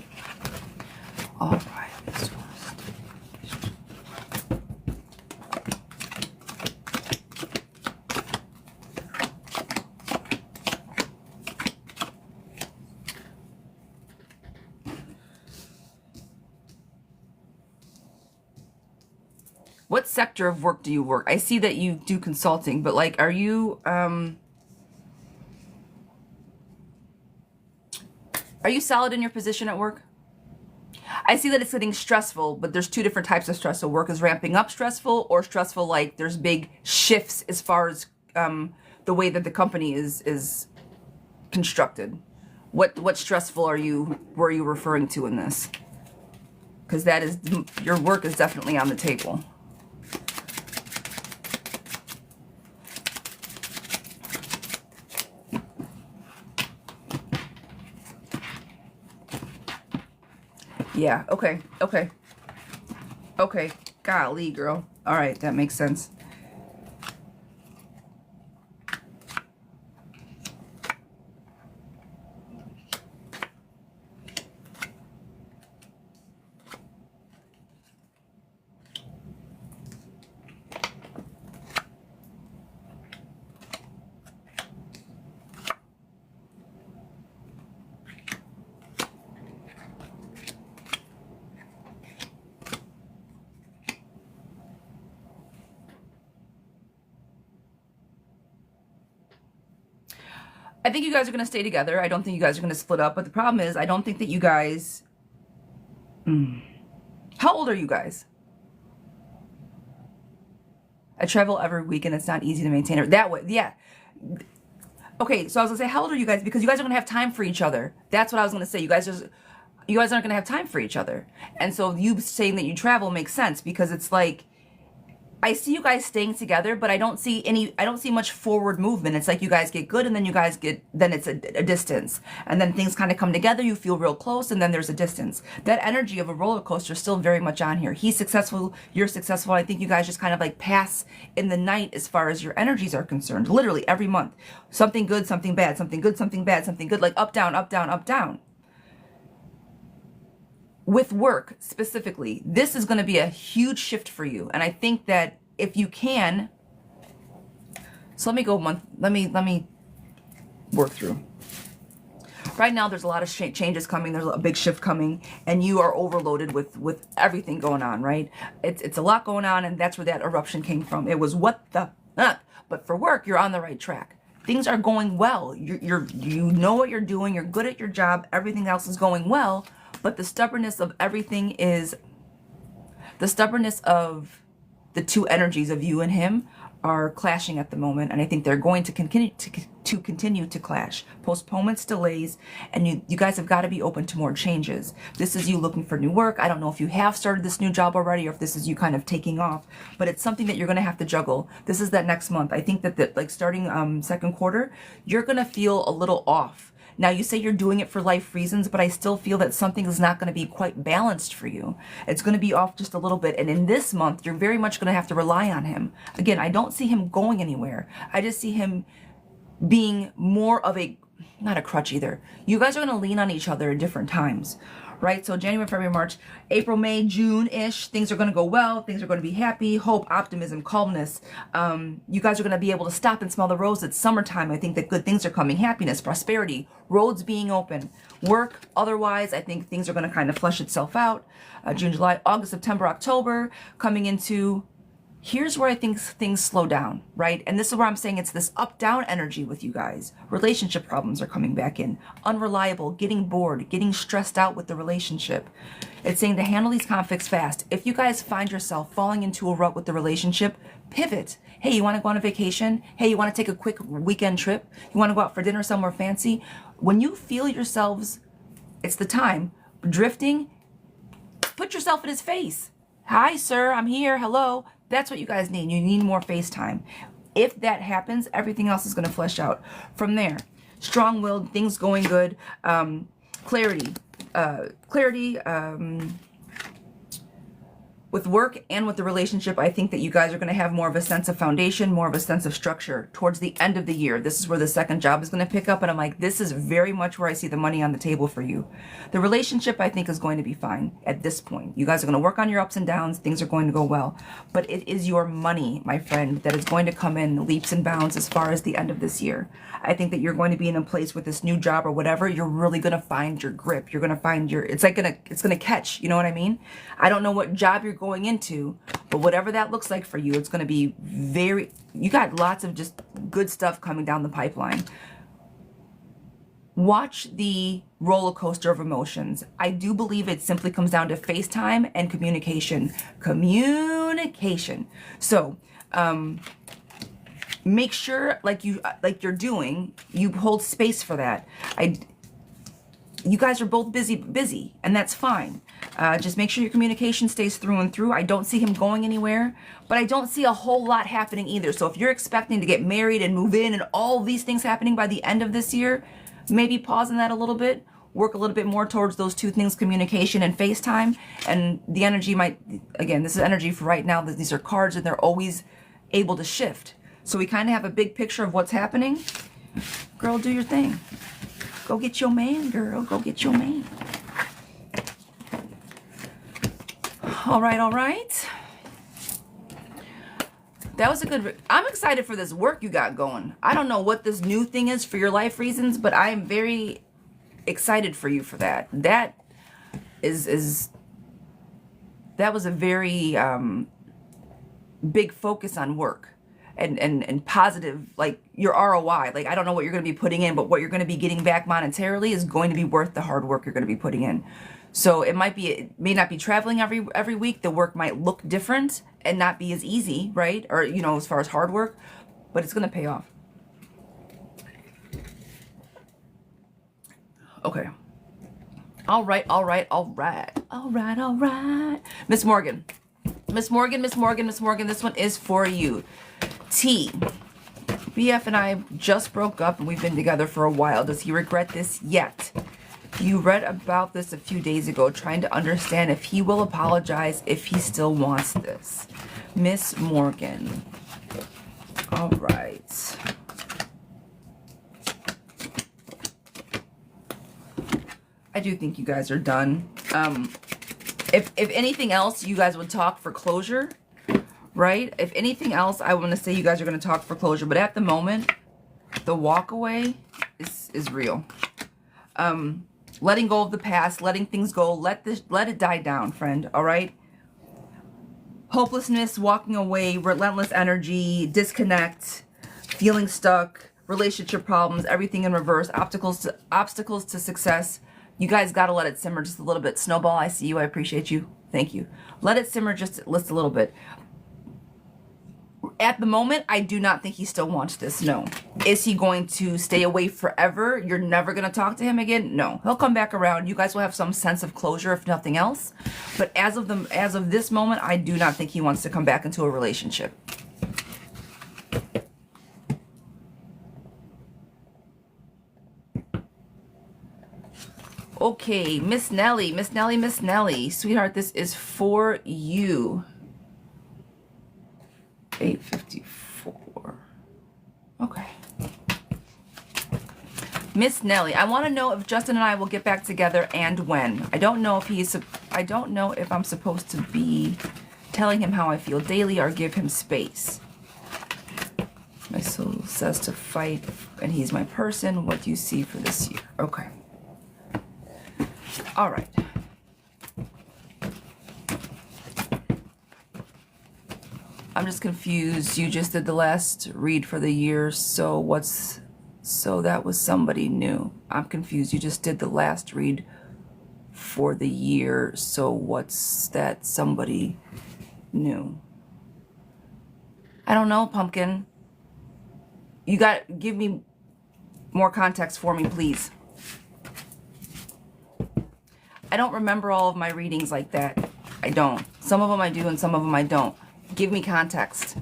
All right. What sector of work do you work? I see that you do consulting, but like, are you solid in your position at work? I see that it's getting stressful, but there's two different types of stress. So work is ramping up stressful, or stressful like there's big shifts as far as the way that the company is constructed. What stressful were you referring to in this? Because that is, your work is definitely on the table. Yeah, okay. Golly, girl. All right, that makes sense. I think you guys are going to stay together. I don't think you guys are going to split up. But the problem is, I don't think that you guys... How old are you guys? I travel every week and it's not easy to maintain it. That way, yeah. Okay, so I was going to say, how old are you guys? Because you guys are going to have time for each other. That's what I was going to say. You guys aren't going to have time for each other. And so you saying that you travel makes sense, because it's like, I see you guys staying together, but I don't see much forward movement. It's like you guys get good, and then then it's a distance. And then things kind of come together, you feel real close, and then there's a distance. That energy of a roller coaster is still very much on here. He's successful, you're successful. I think you guys just kind of like pass in the night as far as your energies are concerned. Literally every month. Something good, something bad, something good, something bad, something good, like up, down, up, down, up, down. With work specifically, this is going to be a huge shift for you. And I think that if you can, so let me work through. Right now, there's a lot of changes coming. There's a big shift coming, and you are overloaded with everything going on, right? It's a lot going on, and that's where that eruption came from. It was what the, but for work, you're on the right track. things are going well. You know what you're doing. You're good at your job. Everything else is going well. But the stubbornness of everything is, the stubbornness of the two energies of you and him are clashing at the moment, and I think they're going to continue to clash. Postponements, delays, and you guys have got to be open to more changes. This is you looking for new work. I don't know if you have started this new job already or if this is you kind of taking off, but it's something that you're going to have to juggle. This is that next month. I think that like starting second quarter, you're going to feel a little off. Now, you say you're doing it for life reasons, but I still feel that something is not going to be quite balanced for you. It's going to be off just a little bit. And in this month, you're very much going to have to rely on him. Again, I don't see him going anywhere. I just see him being more of a, not a crutch either. You guys are going to lean on each other at different times, right? So January, February, March, April, May, June-ish, things are going to go well. Things are going to be happy, hope, optimism, calmness. You guys are going to be able to stop and smell the rose. It's summertime. I think that good things are coming. Happiness, prosperity, roads being open. Work, otherwise, I think things are going to kind of flesh itself out. June, July, August, September, October, coming into... Here's where I think things slow down, right? And this is where I'm saying it's this up-down energy with you guys. Relationship problems are coming back in. Unreliable, getting bored, getting stressed out with the relationship. It's saying to handle these conflicts fast. If you guys find yourself falling into a rut with the relationship, pivot. Hey, you want to go on a vacation? Hey, you want to take a quick weekend trip? You want to go out for dinner somewhere fancy? When you feel yourselves, it's the time, drifting, put yourself in his face. Hi, sir, I'm here. Hello. That's what you guys need. You need more FaceTime. If that happens, everything else is going to flesh out. From there, strong-willed, things going good, clarity. With work and with the relationship, I think that you guys are going to have more of a sense of foundation, more of a sense of structure towards the end of the year. This is where the second job is going to pick up, and I'm like, this is very much where I see the money on the table for you. The relationship, I think, is going to be fine at this point. You guys are going to work on your ups and downs. Things are going to go well. But it is your money, my friend, that is going to come in leaps and bounds as far as the end of this year. I think that you're going to be in a place with this new job or whatever, you're really going to find your grip. You're going to find your, it's going to catch, you know what I mean? I don't know what job you're going into, but whatever that looks like for you, it's going to be very, you got lots of just good stuff coming down the pipeline. Watch the roller coaster of emotions. I do believe it simply comes down to FaceTime and communication. Communication. So, make sure, like you're doing, you hold space for that. You guys are both busy, and that's fine. Just make sure your communication stays through and through. I don't see him going anywhere, but I don't see a whole lot happening either. So if you're expecting to get married and move in and all these things happening by the end of this year, maybe pause on that a little bit. Work a little bit more towards those two things, communication and FaceTime. And the energy might, again, this is energy for right now. These are cards, and they're always able to shift. So we kind of have a big picture of what's happening. Girl, do your thing. Go get your man, girl. Go get your man. All right, all right. That was a good... I'm excited for this work you got going. I don't know what this new thing is for your life reasons, but I am very excited for you for that. That was a very big focus on work. And positive, like your ROI. Like, I don't know what you're going to be putting in, but what you're going to be getting back monetarily is going to be worth the hard work you're going to be putting in. So it may not be traveling every week. The work might look different and not be as easy, right? Or, you know, as far as hard work, but it's going to pay off. Okay. All right. Miss Morgan. This one is for you. T. BF and I just broke up and we've been together for a while. Does he regret this yet? You read about this a few days ago, trying to understand if he will apologize if he still wants this. Miss Morgan. All right. I do think you guys are done. If anything else, you guys would talk for closure. Right? If anything else, I want to say you guys are going to talk for closure. But at the moment, the walk away is real. Letting go of the past, letting things go, let it die down, friend. All right? Hopelessness, walking away, relentless energy, disconnect, feeling stuck, relationship problems, everything in reverse, obstacles to success. You guys got to let it simmer just a little bit. Snowball, I see you. I appreciate you. Thank you. Let it simmer just a little bit. At the moment, I do not think he still wants this. No. Is he going to stay away forever? You're never going to talk to him again? No. He'll come back around. You guys will have some sense of closure, if nothing else. But as of this moment, I do not think he wants to come back into a relationship. Okay, Miss Nelly, Miss Nelly, Miss Nelly. Sweetheart, this is for you. 854. Okay. Miss Nelly, I want to know if Justin and I will get back together and when. I don't know if I'm supposed to be telling him how I feel daily or give him space. My soul says to fight and he's my person. What do you see for this year? Okay. All right. I'm just confused. You just did the last read for the year, so that was somebody new. I'm confused. You just did the last read for the year, so what's that somebody new? I don't know, Pumpkin. You got to give me more context for me, please. I don't remember all of my readings like that. I don't. Some of them I do and some of them I don't. Give me context.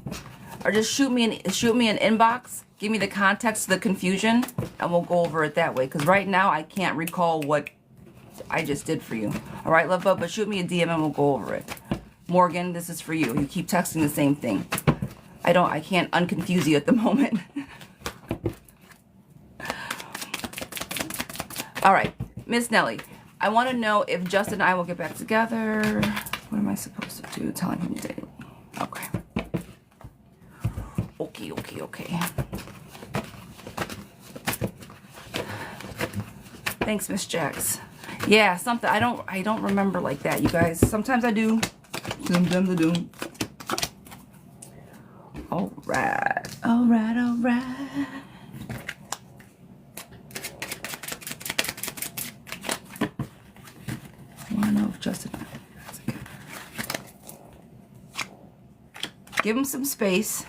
Or just shoot me an inbox. Give me the context of the confusion and we'll go over it that way. Because right now I can't recall what I just did for you. All right, love bug, but shoot me a DM and we'll go over it. Morgan, this is for you. You keep texting the same thing. I can't unconfuse you at the moment. All right, Miss Nelly. I want to know if Justin and I will get back together. What am I supposed to do? Telling him daily. Okay. Okay. Thanks, Miss Jax. Yeah, something. I don't remember like that, you guys. Sometimes I do. Sometimes I do. All right. All right. I want to know if Justin... Give him some space.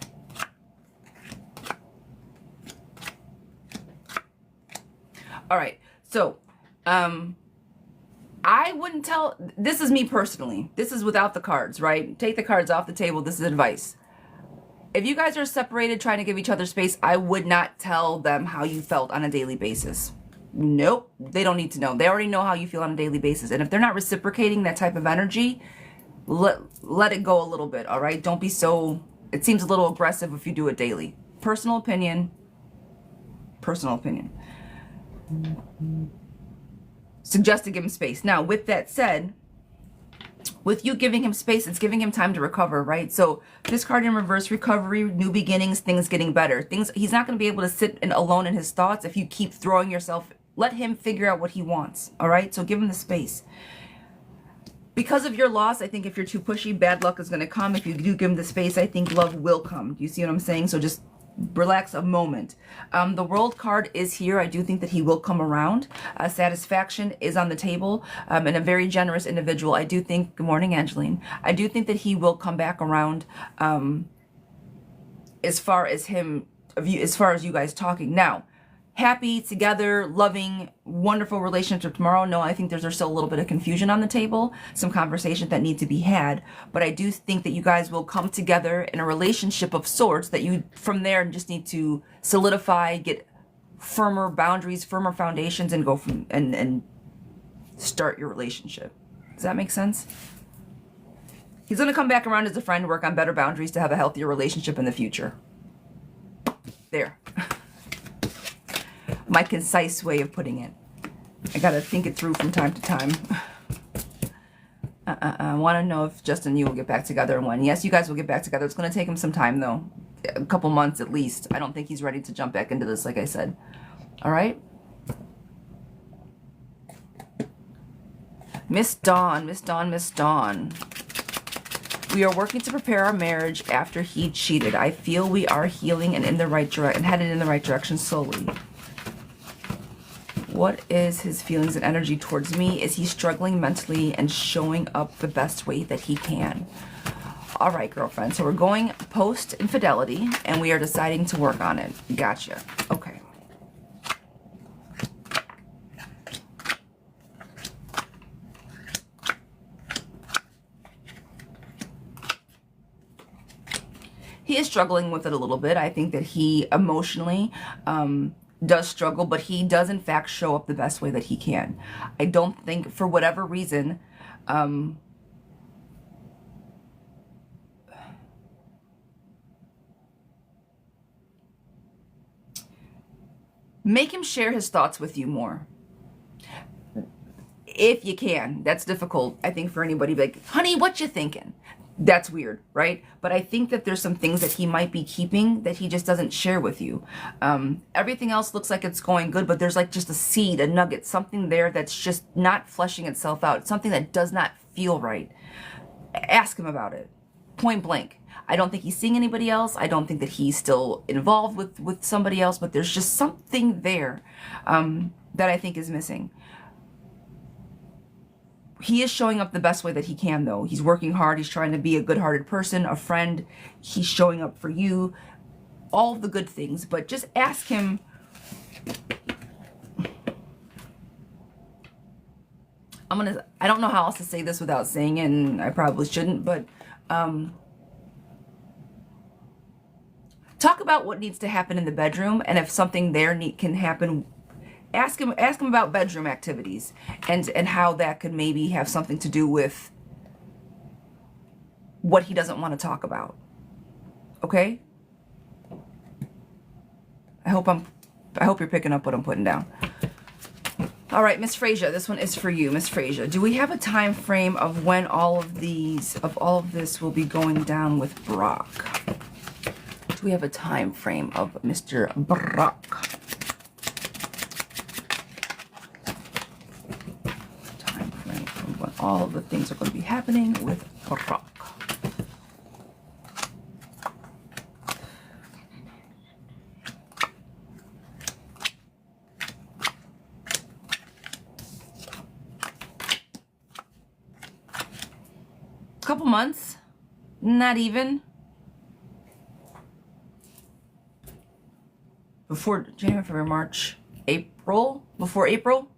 All right. So, I wouldn't tell... This is me personally. This is without the cards, right? Take the cards off the table. This is advice. If you guys are separated trying to give each other space, I would not tell them how you felt on a daily basis. Nope. They don't need to know. They already know how you feel on a daily basis. And if they're not reciprocating that type of energy, let it go a little bit, all right? Don't be so... It seems a little aggressive if you do it daily. Personal opinion. Personal opinion. Suggest to give him space. Now, with that said, with you giving him space, it's giving him time to recover, right? So this card in reverse, recovery, new beginnings, things getting better. He's not going to be able to sit alone in his thoughts if you keep throwing yourself. Let him figure out what he wants, all right? So give him the space. Because of your loss, I think if you're too pushy, bad luck is going to come. If you do give him the space, I think love will come. Do you see what I'm saying? So just relax a moment. The World card is here. I do think that he will come around. Satisfaction is on the table, and a very generous individual. I do think, good morning, Angeline. I do think that he will come back around as far as you guys talking. Now, happy, together, loving, wonderful relationship tomorrow. No, I think there's still a little bit of confusion on the table, some conversations that need to be had. But I do think that you guys will come together in a relationship of sorts that you, from there, just need to solidify, get firmer boundaries, firmer foundations, and go from and start your relationship. Does that make sense? He's going to come back around as a friend, work on better boundaries to have a healthier relationship in the future. There. My concise way of putting it. I gotta think it through from time to time. I want to know if Justin and you will get back together and when. Yes, you guys will get back together. It's going to take him some time, though. A couple months at least. I don't think he's ready to jump back into this, like I said. All right? Miss Dawn, Miss Dawn, Miss Dawn. We are working to prepare our marriage after he cheated. I feel we are healing and in the right direction, headed in the right direction slowly. What is his feelings and energy towards me? Is he struggling mentally and showing up the best way that he can? All right, girlfriend. So we're going post-infidelity, and we are deciding to work on it. Gotcha. Okay. He is struggling with it a little bit. I think that he emotionally does struggle, but he does in fact show up the best way that he can. I don't think, for whatever reason, make him share his thoughts with you more. If you can. That's difficult, I think, for anybody. Like, honey, what you thinking? That's weird, right? But I think that there's some things that he might be keeping that he just doesn't share with you. Everything else looks like it's going good, but there's like just a seed, a nugget, something there that's just not fleshing itself out. Something that does not feel right. Ask him about it. Point blank. I don't think he's seeing anybody else. I don't think that he's still involved with somebody else, but there's just something there that I think is missing. He is showing up the best way that he can, though. He's working hard. He's trying to be a good-hearted person, a friend. He's showing up for you. All the good things. But just ask him. I don't know how else to say this without saying it, and I probably shouldn't, but talk about what needs to happen in the bedroom, and if something there can happen. Ask him about bedroom activities and how that could maybe have something to do with what he doesn't want to talk about. Okay? I hope you're picking up what I'm putting down. All right, Miss Frazier, this one is for you, Miss Frazier. Do we have a time frame of when all of this will be going down with Brock? Do we have a time frame of Mr. Brock? All of the things are going to be happening with Brock. Couple months, not even. Before January, February, March, April, before April.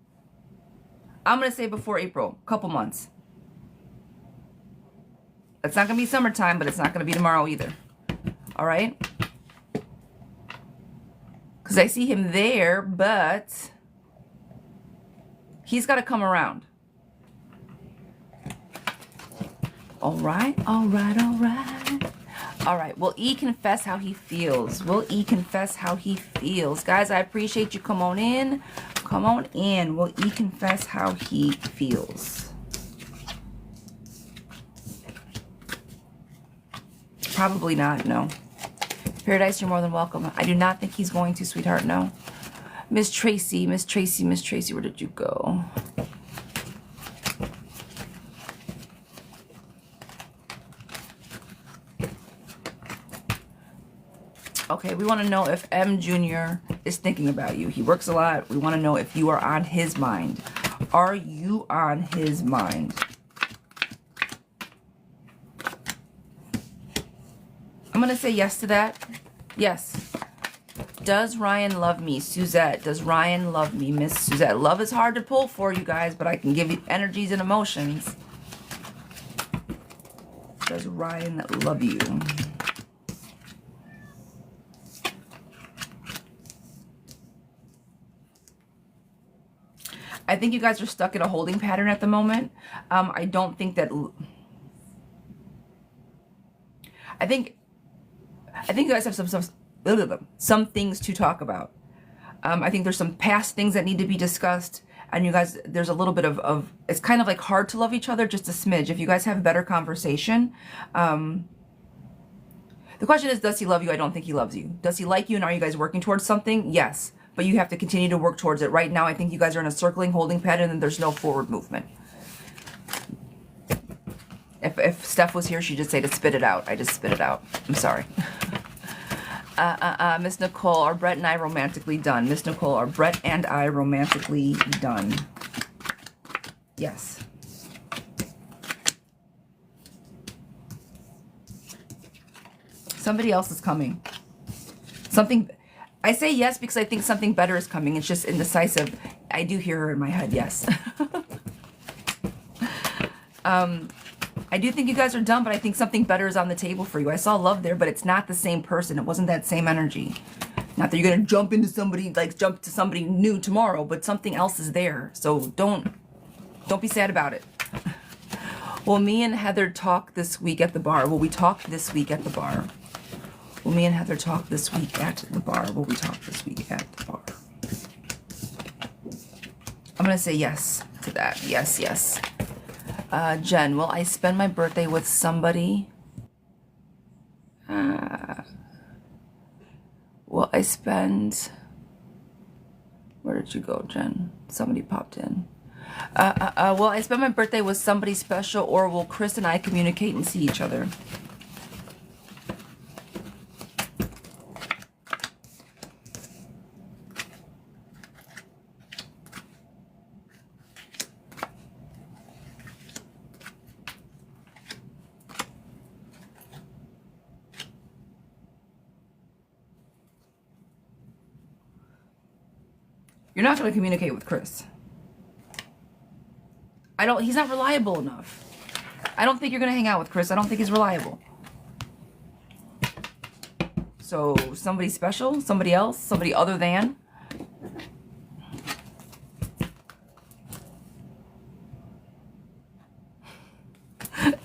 I'm going to say before April, couple months. It's not going to be summertime, but it's not going to be tomorrow either. All right? Because I see him there, but he's got to come around. All right, all right, all right. All right, will E confess how he feels? Will E confess how he feels? Guys, I appreciate you. Come on in. Come on in. Will E confess how he feels? Probably not, no. Paradise, you're more than welcome. I do not think he's going to, sweetheart, no. Miss Tracy, Miss Tracy, Miss Tracy, where did you go? Okay, we want to know if M Jr. is thinking about you. He works a lot. We want to know if you are on his mind. Are you on his mind? I'm going to say yes to that. Yes. Does Ryan love me? Suzette, does Ryan love me? Miss Suzette. Love is hard to pull for you guys, but I can give you energies and emotions. Does Ryan love you? I think you guys are stuck in a holding pattern at the moment. I don't think that... I think you guys have some things to talk about. I think there's some past things that need to be discussed. And you guys, there's a little bit of it's kind of like hard to love each other, just a smidge. If you guys have a better conversation. The question is, does he love you? I don't think he loves you. Does he like you? And are you guys working towards something? Yes. But you have to continue to work towards it. Right now, I think you guys are in a circling holding pattern and there's no forward movement. If Steph was here, she'd just say to spit it out. I just spit it out. I'm sorry. Miss Nicole, are Brett and I romantically done? Miss Nicole, are Brett and I romantically done? Yes. Somebody else is coming. Something, I say yes because I think something better is coming. It's just indecisive. I do hear her in my head, yes. I do think you guys are done, but I think something better is on the table for you. I saw love there, but it's not the same person. It wasn't that same energy. Not that you're going to jump into somebody, like jump to somebody new tomorrow, but something else is there. So don't be sad about it. Will me and Heather talk this week at the bar? Will we talk this week at the bar? Will me and Heather talk this week at the bar? Will we talk this week at the bar? I'm going to say yes to that. Yes, yes. Jen, will I spend my birthday with somebody? Will I spend... Where did you go, Jen? Somebody popped in. Will I spend my birthday with somebody special, or will Chris and I communicate and see each other? You're not going to communicate with Chris. He's not reliable enough. I don't think you're going to hang out with Chris. I don't think he's reliable. So, somebody special? Somebody else? Somebody other than?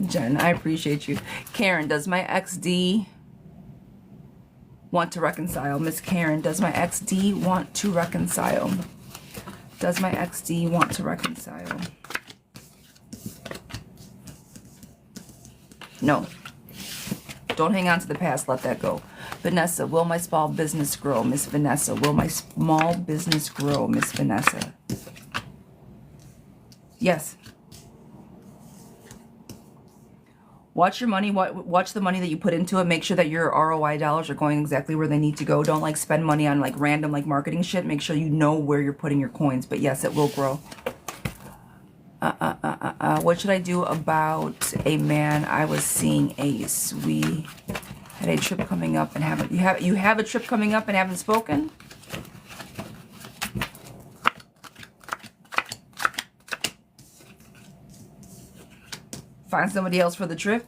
Jen, I appreciate you. Karen, does my XD want to reconcile? Miss Karen, does my XD want to reconcile? Does my XD want to reconcile? No. Don't hang on to the past. Let that go. Vanessa, will my small business grow? Miss Vanessa, will my small business grow? Miss Vanessa. Yes. Watch your money. Watch the money that you put into it. Make sure that your ROI dollars are going exactly where they need to go. Don't like spend money on like random like marketing shit. Make sure you know where you're putting your coins. But yes, it will grow. What should I do about a man I was seeing? Ace, we had a trip coming up and haven't. You have a trip coming up and haven't spoken. Find somebody else for the trip.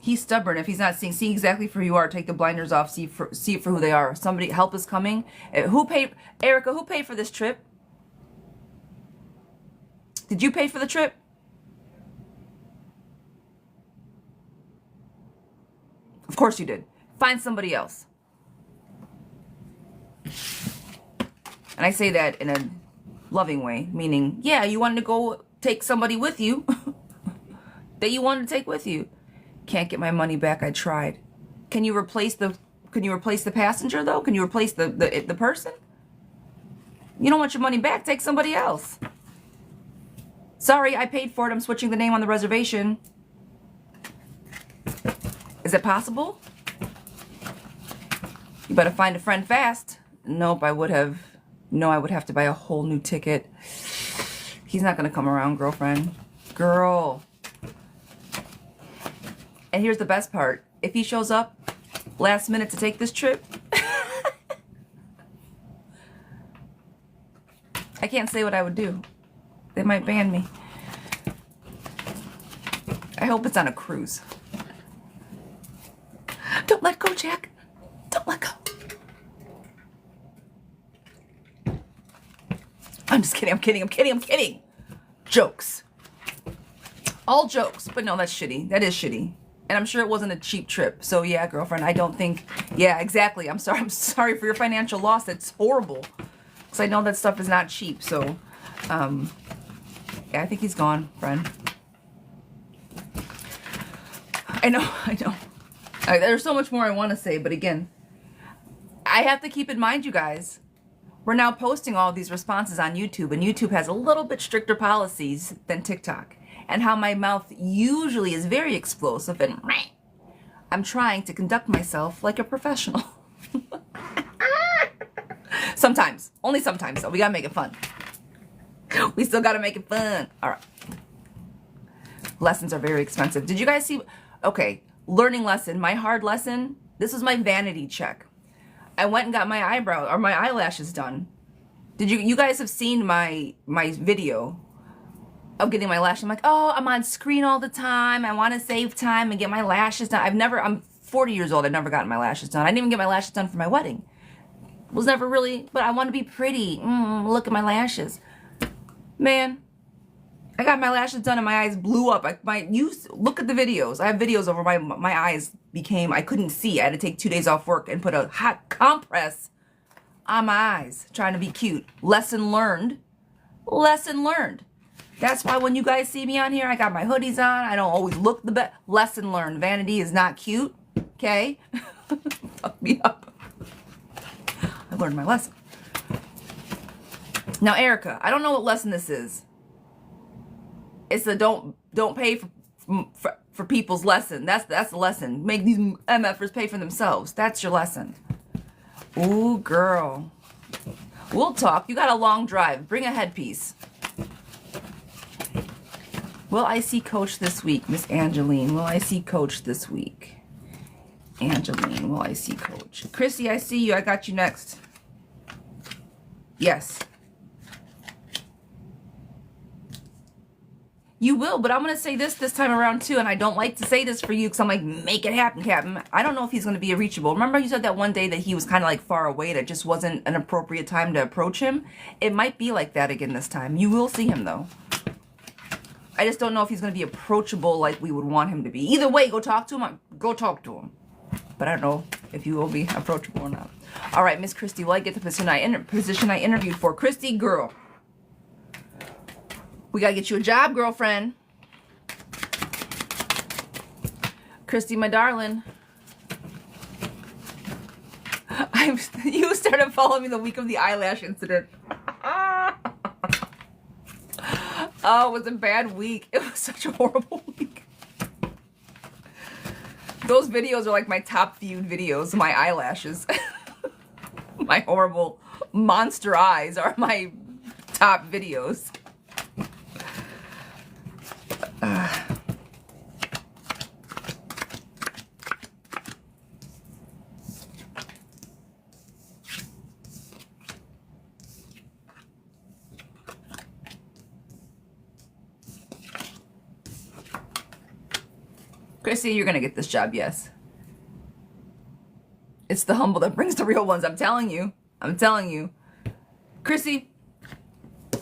He's stubborn. If he's not see exactly for who you are, take the blinders off, see it for who they are. Somebody, help is coming. Who paid, Erica, who paid for this trip? Did you pay for the trip? Of course you did. Find somebody else. And I say that in a loving way, meaning, yeah, you wanted to go take somebody with you that you wanted to take with you. Can't get my money back. I tried. Can you replace the passenger though? Can you replace the person? You don't want your money back, take somebody else. Sorry, I paid for it. I'm switching the name on the reservation. Is it possible? You better find a friend fast. Nope, I would have to buy a whole new ticket. He's not going to come around, girlfriend. Girl. And here's the best part. If he shows up last minute to take this trip, I can't say what I would do. They might ban me. I hope it's on a cruise. Don't let go, Jack. Don't let go. I'm just kidding. I'm kidding. Jokes. All jokes. But no, that's shitty. That is shitty. And I'm sure it wasn't a cheap trip. So yeah, girlfriend, I don't think... Yeah, exactly. I'm sorry for your financial loss. That's horrible. Because I know that stuff is not cheap. So, yeah, I think he's gone, friend. I know. There's so much more I want to say. But again, I have to keep in mind, you guys, we're now posting all of these responses on YouTube. And YouTube has a little bit stricter policies than TikTok. and how my mouth usually is very explosive, and I'm trying to conduct myself like a professional. Sometimes. Only sometimes, though. We gotta make it fun. We still gotta make it fun. All right. Lessons are very expensive. Did you guys see? Okay, learning lesson. My hard lesson. This was my vanity check. I went and got my eyelashes done. Did you guys have seen my video of getting my lashes? I'm like, oh, I'm on screen all the time. I want to save time and get my lashes done. I'm 40 years old. I've never gotten my lashes done. I didn't even get my lashes done for my wedding. Was never really, but I want to be pretty. Look at my lashes. Man, I got my lashes done and my eyes blew up. Look at the videos. I have videos over my eyes I couldn't see. I had to take 2 days off work and put a hot compress on my eyes, trying to be cute. Lesson learned. Lesson learned. That's why when you guys see me on here, I got my hoodies on. I don't always look the best. Lesson learned. Vanity is not cute. Okay? Fuck me up. I learned my lesson. Now, Erica, I don't know what lesson this is. It's the don't pay for people's lesson. That's the lesson. Make these MFers pay for themselves. That's your lesson. Ooh, girl. We'll talk. You got a long drive. Bring a headpiece. Will I see Coach this week? Miss Angeline, will I see Coach this week? Angeline, will I see Coach? Chrissy, I see you. I got you next. Yes. You will, but I'm going to say this time around too, and I don't like to say this for you because I'm like, make it happen, Captain. I don't know if he's going to be reachable. Remember you said that one day that he was kind of like far away, that just wasn't an appropriate time to approach him? It might be like that again this time. You will see him though. I just don't know if he's going to be approachable like we would want him to be. Either way, go talk to him. Go talk to him. But I don't know if you will be approachable or not. All right, Miss Christy, will I get the position I interviewed for? Christy, girl. We got to get you a job, girlfriend. Christy, my darling. You started following me the week of the eyelash incident. Oh, it was a bad week. It was such a horrible week. Those videos are like my top viewed videos. My eyelashes. My horrible monster eyes are my top videos. Chrissy, you're going to get this job, yes. It's the humble that brings the real ones. I'm telling you. I'm telling you. Chrissy,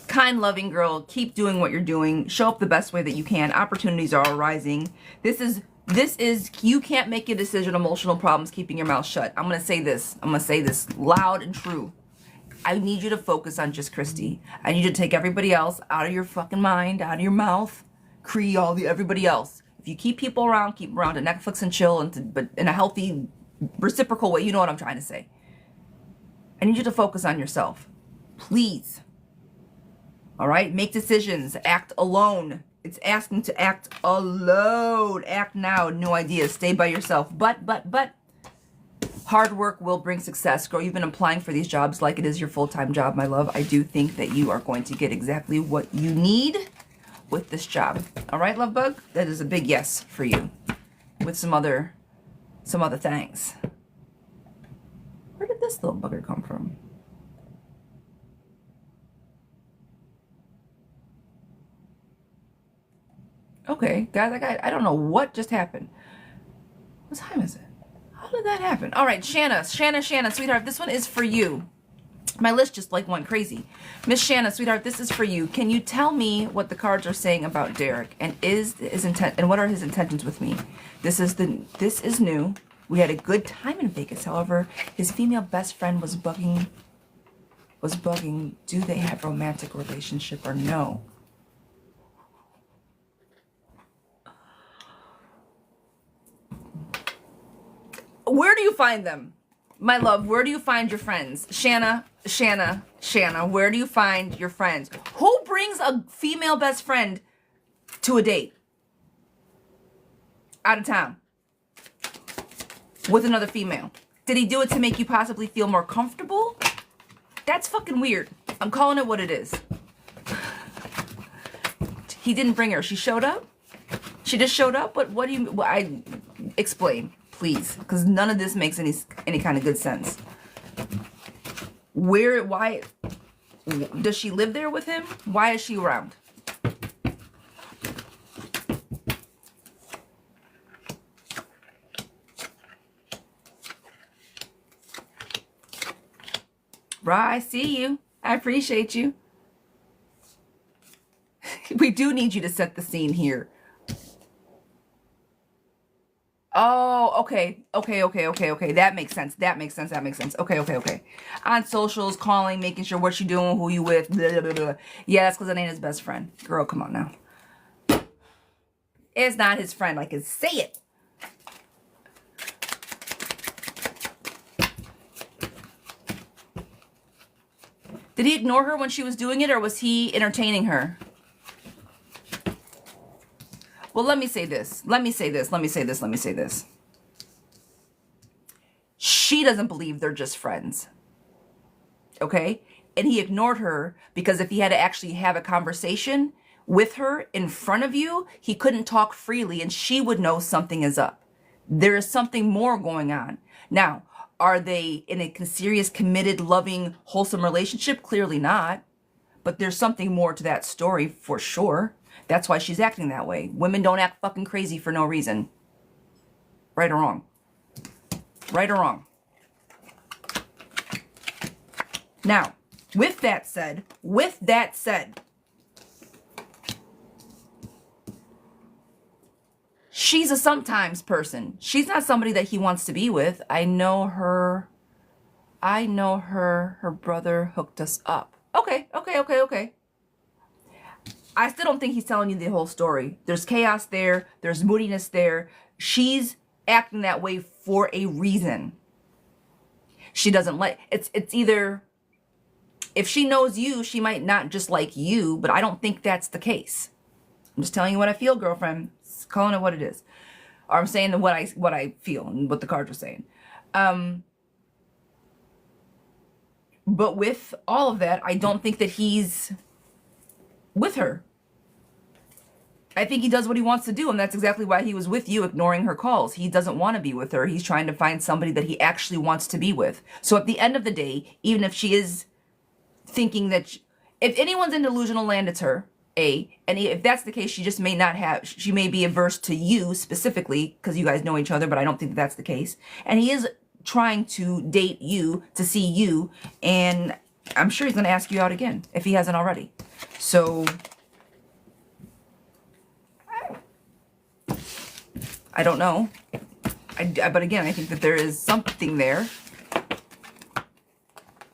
kind, loving girl. Keep doing what you're doing. Show up the best way that you can. Opportunities are arising. This is, you can't make a decision. Emotional problems keeping your mouth shut. I'm going to say this. I'm going to say this loud and true. I need you to focus on just Christy. I need you to take everybody else out of your fucking mind, out of your mouth. Everybody else. If you keep people around, keep them around to Netflix and chill, but in a healthy, reciprocal way. You know what I'm trying to say. I need you to focus on yourself. Please. All right? Make decisions. Act alone. It's asking to act alone. Act now. No ideas. Stay by yourself. But, hard work will bring success. Girl, you've been applying for these jobs like it is your full-time job, my love. I do think that you are going to get exactly what you need with this job. All right, love bug? That is a big yes for you. With some other things. Where did this little bugger come from? Okay, guys, I don't know what just happened. What time is it? How did that happen? All right, Shanna, sweetheart, this one is for you. My list just like went crazy. Miss Shanna, sweetheart, this is for you. Can you tell me what the cards are saying about Derek and what are his intentions with me? This is new. We had a good time in Vegas. However, his female best friend was bugging. Do they have a romantic relationship or no? Where do you find them? My love, where do you find your friends? Shanna, where do you find your friends? Who brings a female best friend to a date out of town with another female? Did he do it to make you possibly feel more comfortable? That's fucking weird. I'm calling it what it is. He didn't bring her. She showed up? She just showed up? What do you... explain, please. Because none of this makes any kind of good sense. Why... Does she live there with him? Why is she around? Right, I see you. I appreciate you. We do need you to set the scene here. Oh, okay. Okay. That makes sense. Okay. On socials, calling, making sure what you doing, who you with, blah, blah, blah, blah. Yeah, that's because it ain't his best friend. Girl, come on now. It's not his friend. Like, say it. Did he ignore her when she was doing it, or was he entertaining her? Well, let me say this. She doesn't believe they're just friends. Okay? And he ignored her because if he had to actually have a conversation with her in front of you, he couldn't talk freely and she would know something is up. There is something more going on. Now, are they in a serious, committed, loving, wholesome relationship? Clearly not. But there's something more to that story for sure. That's why she's acting that way. Women don't act fucking crazy for no reason. Right or wrong? Right or wrong? Now, with that said, she's a sometimes person. She's not somebody that he wants to be with. I know her. Her brother hooked us up. Okay. I still don't think he's telling you the whole story. There's chaos there. There's moodiness there. She's acting that way for a reason. She doesn't like... It's either... If she knows you, she might not just like you, but I don't think that's the case. I'm just telling you what I feel, girlfriend. Just calling it what it is. Or I'm saying what I feel and what the cards are saying. But with all of that, I don't think that he's with her. I think he does what he wants to do, and that's exactly why he was with you, ignoring her calls. He doesn't want to be with her. He's trying to find somebody that he actually wants to be with. So at the end of the day, even if she is thinking that... if anyone's in delusional land, it's her, A. And if that's the case, she just may not have... she may be averse to you specifically, because you guys know each other, but I don't think that's the case. And he is trying to date you, to see you, and I'm sure he's going to ask you out again, if he hasn't already. So... I don't know. But again, I think that there is something there.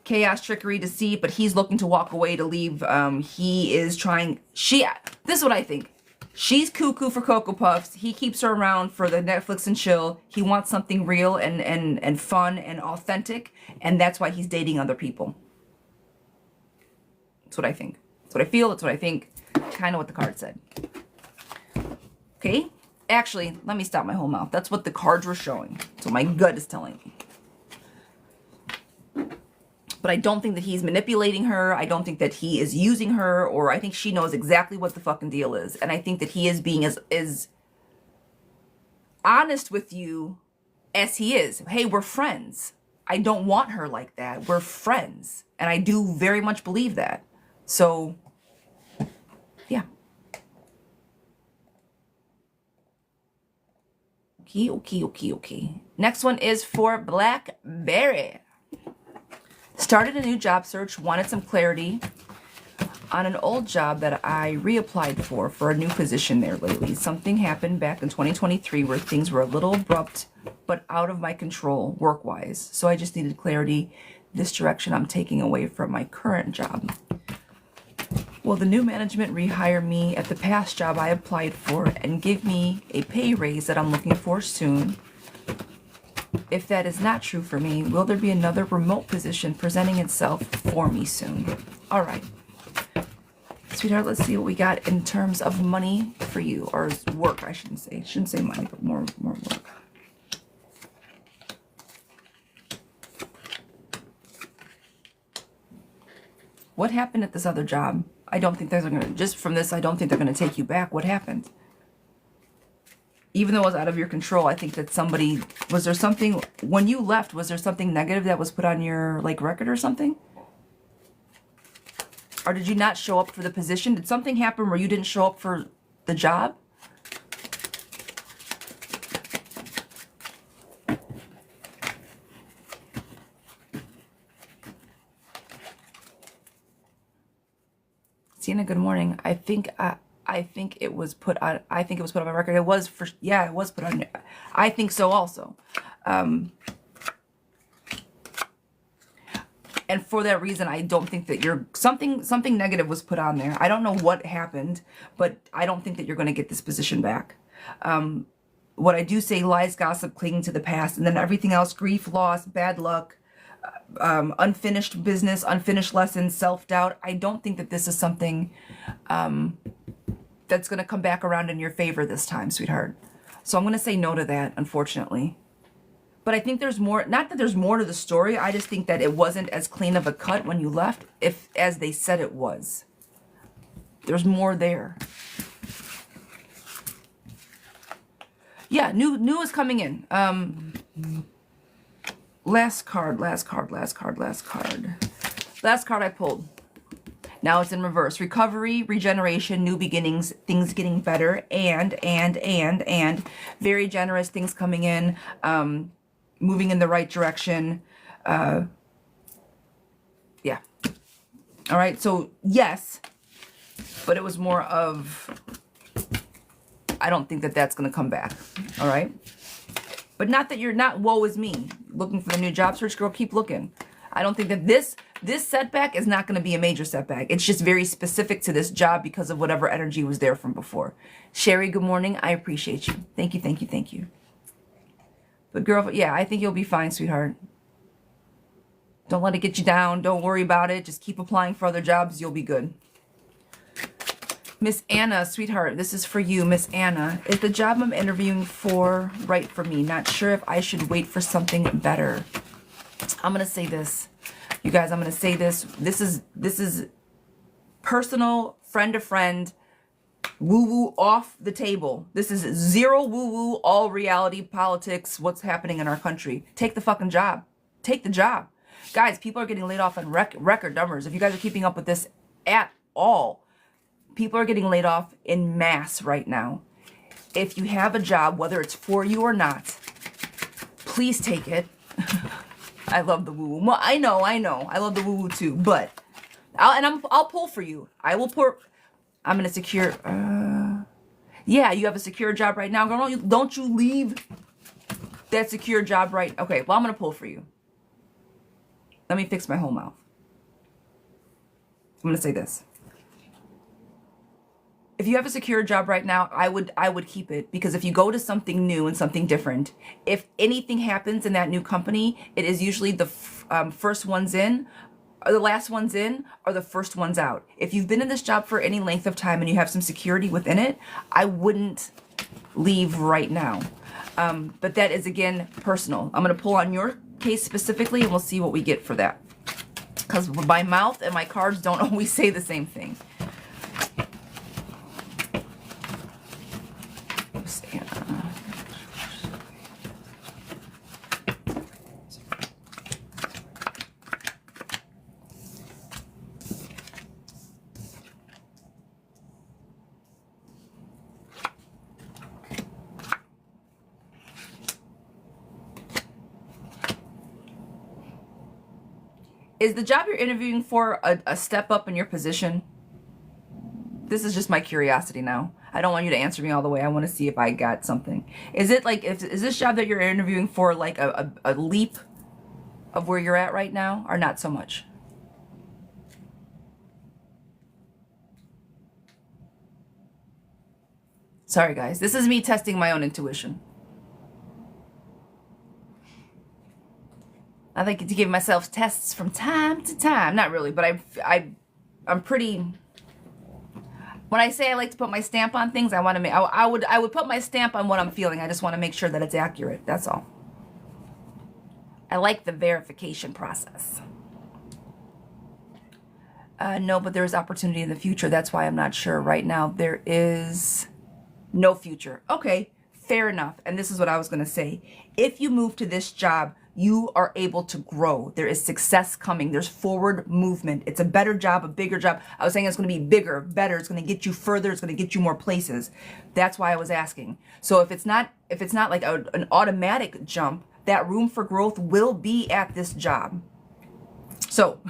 Chaos, trickery, deceit, but he's looking to walk away to leave. He is trying... this is what I think. She's cuckoo for Cocoa Puffs. He keeps her around for the Netflix and chill. He wants something real and fun and authentic. And that's why he's dating other people. That's what I think. That's what I feel. That's what I think. Kind of what the card said. Okay? Actually, let me stop my whole mouth. That's what the cards were showing. That's what my gut is telling me. But I don't think that he's manipulating her. I don't think that he is using her. Or I think she knows exactly what the fucking deal is. And I think that he is being as honest with you as he is. Hey, we're friends. I don't want her like that. We're friends. And I do very much believe that. So, yeah. Okay. Next one is for Blackberry. Started a new job search, wanted some clarity on an old job that I reapplied for a new position there lately. Something happened back in 2023 where things were a little abrupt, but out of my control work-wise. So I just needed clarity. This direction I'm taking away from my current job. Will the new management rehire me at the past job I applied for and give me a pay raise that I'm looking for soon? If that is not true for me, will there be another remote position presenting itself for me soon? All right. Let's Sweetheart, let's see what we got in terms of money for you, or work, I shouldn't say. Shouldn't say money, but more work. What happened at this other job? I don't think they're gonna, just from this, I don't think they're gonna take you back. What happened? Even though it was out of your control, I think that somebody, was there something, when you left, was there something negative that was put on your, like, record or something? Or did you not show up for the position? Did something happen where you didn't show up for the job? Sienna, good morning. I think it was put on. I think it was put on my record. It was for. Yeah, it was put on. I think so also. And for that reason, I don't think that you're something negative was put on there. I don't know what happened, but I don't think that you're going to get this position back. What I do say: lies, gossip, clinging to the past, and then everything else: grief, loss, bad luck. Unfinished business, unfinished lessons, self-doubt. I don't think that this is something that's going to come back around in your favor this time, sweetheart. So I'm going to say no to that, unfortunately. But I think there's more, not that there's more to the story, I just think that it wasn't as clean of a cut when you left, as they said it was. There's more there. Yeah, new is coming in. Last card I pulled. Now it's in reverse. Recovery, regeneration, new beginnings, things getting better, and very generous things coming in, moving in the right direction. Yeah. All right, so yes, but it was more of, I don't think that that's going to come back. All right. But not that you're not, woe is me, looking for the new job search, girl, keep looking. I don't think that this setback is not going to be a major setback. It's just very specific to this job because of whatever energy was there from before. Sherry, good morning. I appreciate you. Thank you, thank you, thank you. But girl, yeah, I think you'll be fine, sweetheart. Don't let it get you down. Don't worry about it. Just keep applying for other jobs. You'll be good. Miss Anna, sweetheart, this is for you, Miss Anna. Is the job I'm interviewing for right for me? Not sure if I should wait for something better. I'm going to say this. You guys, I'm going to say this. This is personal, friend to friend, woo-woo off the table. This is zero woo-woo, all reality, politics, what's happening in our country. Take the fucking job. Take the job. Guys, people are getting laid off on record numbers. If you guys are keeping up with this at all, people are getting laid off in mass right now. If you have a job, whether it's for you or not, please take it. I love the woo-woo. Well, I know. I love the woo-woo too, but I'll pull for you. I will pull. I'm gonna secure. Yeah, you have a secure job right now, girl. Don't you leave that secure job right. Okay, well, I'm gonna pull for you. Let me fix my whole mouth. I'm gonna say this. If you have a secure job right now, I would keep it, because if you go to something new and something different, if anything happens in that new company, it is usually the first ones in, or the last ones in, or the first ones out. If you've been in this job for any length of time and you have some security within it, I wouldn't leave right now. But that is, again, personal. I'm going to pull on your case specifically, and we'll see what we get for that. Because my mouth and my cards don't always say the same thing. Is the job you're interviewing for a step up in your position? This is just my curiosity now. I don't want you to answer me all the way. I want to see if I got something. Is it like, is this job that you're interviewing for like a leap of where you're at right now, or not so much? Sorry, guys. This is me testing my own intuition. I like to give myself tests from time to time. Not really, but I'm pretty When I say I like to put my stamp on things, I want to make, I would put my stamp on what I'm feeling. I just want to make sure that it's accurate. That's all. I like the verification process. No, but there is opportunity in the future. That's why I'm not sure. Right now, there is no future. Okay, fair enough. And this is what I was going to say. If you move to this job, you are able to grow. There is success coming. There's forward movement. It's a better job, a bigger job. I was saying it's going to be bigger, better. It's going to get you further. It's going to get you more places. That's why I was asking. So if it's not like an automatic jump, that room for growth will be at this job. So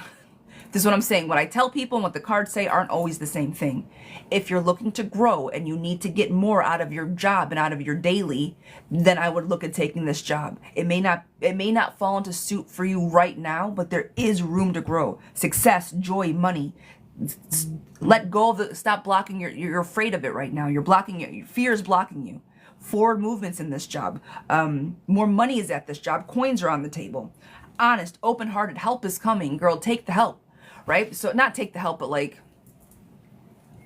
this is what I'm saying. What I tell people and what the cards say aren't always the same thing. If you're looking to grow and you need to get more out of your job and out of your daily, then I would look at taking this job. It may not fall into suit for you right now, but there is room to grow. Success, joy, money. Let go of the, stop blocking you're afraid of it right now. You're blocking it. Your fear is blocking you. Forward movements in this job. More money is at this job. Coins are on the table. Honest, open-hearted, help is coming. Girl, take the help. Right? So not take the help, but like,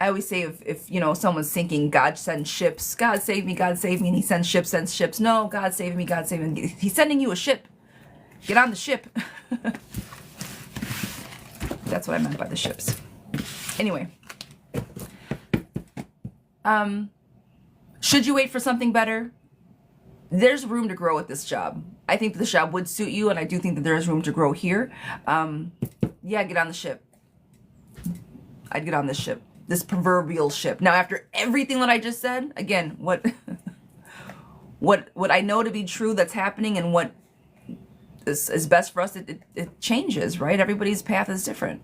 I always say if you know, someone's sinking, God sends ships. God save me, and he sends ships. No, God save me, God save me. He's sending you a ship. Get on the ship. That's what I meant by the ships. Anyway. Should you wait for something better? There's room to grow at this job. I think that this job would suit you, and I do think that there is room to grow here. Yeah, get on the ship. I'd get on this ship. This proverbial ship. Now, after everything that I just said, again, what I know to be true that's happening and what is best for us, it changes, right? Everybody's path is different.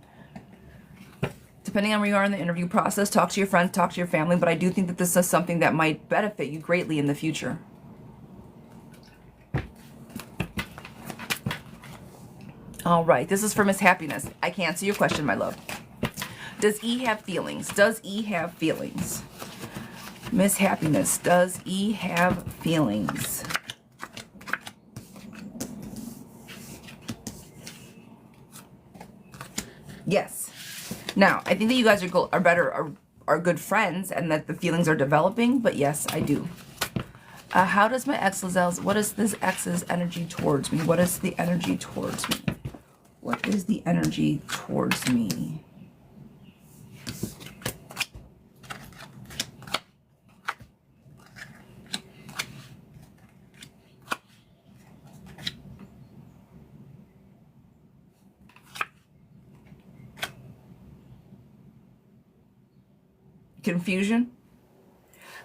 Depending on where you are in the interview process, talk to your friends, talk to your family, but I do think that this is something that might benefit you greatly in the future. All right, this is for Miss Happiness. I can't answer your question, my love. Does E have feelings? Does E have feelings? Miss Happiness, does E have feelings? Yes. Now, I think that you guys are good friends and that the feelings are developing, but yes, I do. How does my ex, Lizelle, what is this ex's energy towards me? What is the energy towards me? What is the energy towards me? Confusion?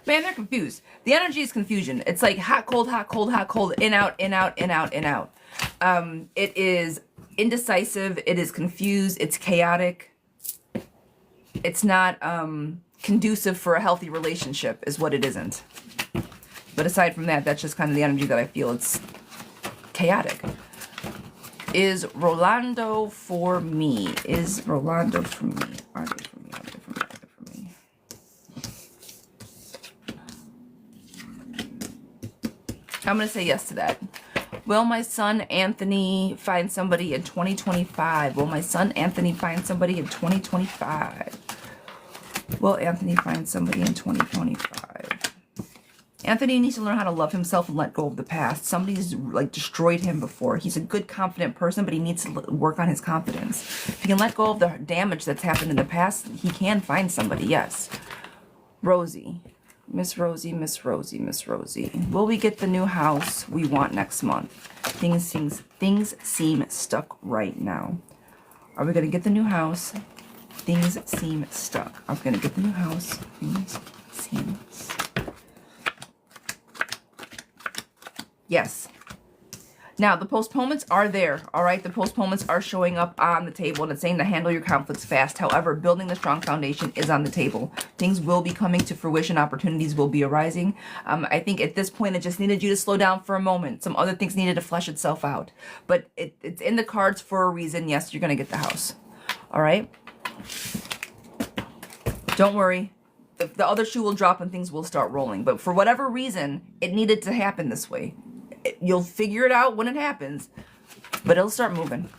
Man, they're confused. The energy is confusion. It's like hot, cold, hot, cold, hot, cold, in, out, in, out, in, out, in, out. It is indecisive. It is confused. It's chaotic. It's not conducive for a healthy relationship is what it isn't. But aside from that, that's just kind of the energy that I feel. It's chaotic. Is Rolando for me? Is Rolando for me? Are they for me? Are they for me? Are they for me? I'm going to say yes to that. Will my son Anthony find somebody in 2025? Will my son Anthony find somebody in 2025? Will Anthony find somebody in 2025? Anthony needs to learn how to love himself and let go of the past. Somebody's like destroyed him before. He's a good, confident person, but he needs to work on his confidence. If he can let go of the damage that's happened in the past, he can find somebody, yes. Rosie. Miss Rosie, Miss Rosie, Miss Rosie. Will we get the new house we want next month? Things seem stuck right now. Are we going to get the new house? Things seem stuck. I'm going to get the new house. Things seem stuck. Yes. Now, the postponements are there, all right? The postponements are showing up on the table, and it's saying to handle your conflicts fast. However, building the strong foundation is on the table. Things will be coming to fruition. Opportunities will be arising. I think at this point, it just needed you to slow down for a moment. Some other things needed to flesh itself out. But it's in the cards for a reason. Yes, you're going to get the house, all right? Don't worry. The other shoe will drop and things will start rolling. But for whatever reason, it needed to happen this way. You'll figure it out when it happens, but it'll start moving.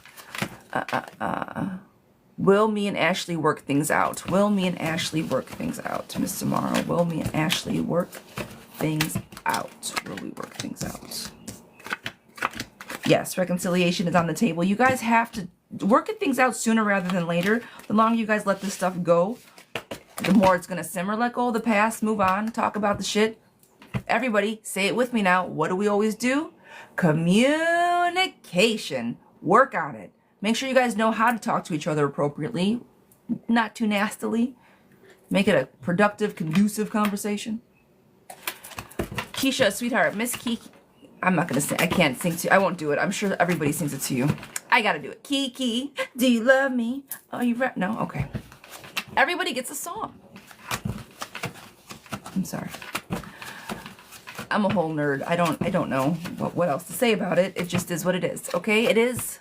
Will me and Ashley work things out? Will me and Ashley work things out? Miss Samara, will me and Ashley work things out? Will we work things out? Yes, reconciliation is on the table. You guys have to work things out sooner rather than later. The longer you guys let this stuff go, the more it's going to simmer. Let go of the past, move on, talk about the shit. Everybody, say it with me now. What do we always do? Communication. Work on it. Make sure you guys know how to talk to each other appropriately, not too nastily. Make it a productive, conducive conversation. Keisha, sweetheart, Miss Kiki. I'm not going to sing. I can't sing to you. I won't do it. I'm sure everybody sings it to you. I got to do it. Kiki, do you love me? Oh, you rap? No? Okay. Everybody gets a song. I'm sorry. I'm a whole nerd. I don't know what else to say about it. It just is what it is. Okay? It is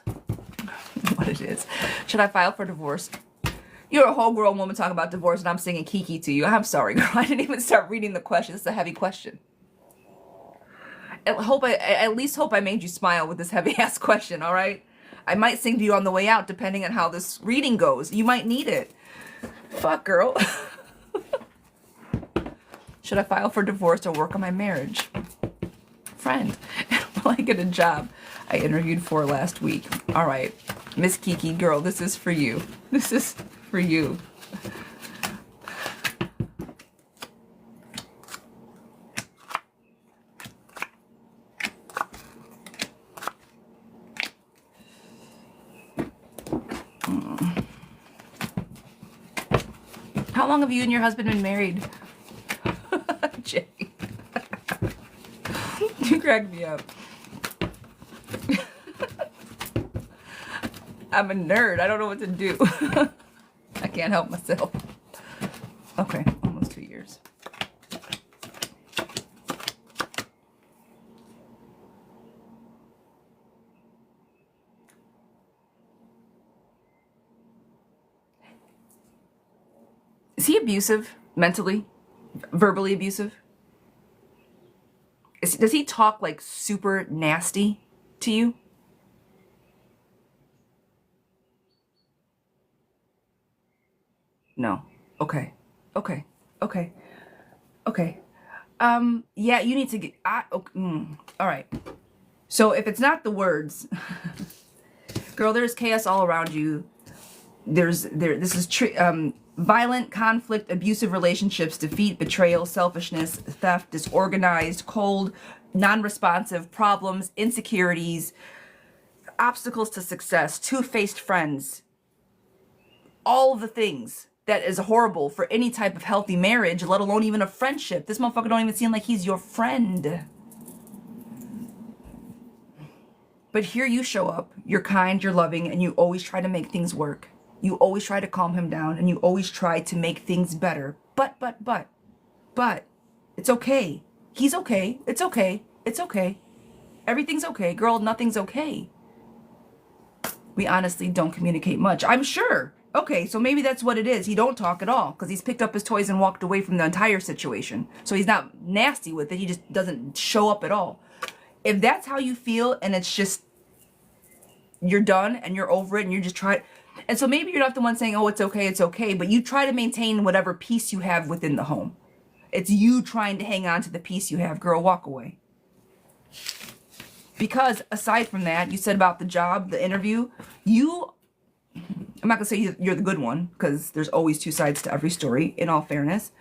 what it is. Should I file for divorce? You're a whole grown woman talking about divorce and I'm singing Kiki to you. I'm sorry, girl. I didn't even start reading the question. It's a heavy question. I at least hope I made you smile with this heavy ass question, all right? I might sing to you on the way out depending on how this reading goes. You might need it. Fuck, girl. Should I file for divorce or work on my marriage? Friend, will I get a job I interviewed for last week? All right, Miss Kiki, girl, this is for you. This is for you. How long have you and your husband been married? Jay. You cracked me up. I'm a nerd. I don't know what to do. I can't help myself. Okay, almost 2 years. Is he abusive mentally? Verbally abusive? Does he talk like super nasty to you? No. Okay. Okay. Okay. Okay. Yeah, you need to get, okay, all right. So if it's not the words, girl, there's chaos all around you. This is violent conflict, abusive relationships, defeat, betrayal, selfishness, theft, disorganized, cold, non-responsive, problems, insecurities, obstacles to success, two-faced friends, all of the things that is horrible for any type of healthy marriage, let alone even a friendship. This motherfucker don't even seem like he's your friend. But here you show up, you're kind, you're loving, and you always try to make things work. You always try to calm him down, and you always try to make things better. But, it's okay. He's okay. It's okay. It's okay. Everything's okay. Girl, nothing's okay. We honestly don't communicate much. I'm sure. Okay, so maybe that's what it is. He don't talk at all, because he's picked up his toys and walked away from the entire situation. So he's not nasty with it. He just doesn't show up at all. If that's how you feel, and it's just, you're done, and you're over it, and you're just trying... And so maybe you're not the one saying, oh, it's okay, but you try to maintain whatever peace you have within the home. It's you trying to hang on to the peace you have. Girl, walk away. Because aside from that, you said about the job, the interview, I'm not going to say you're the good one, because there's always two sides to every story, in all fairness.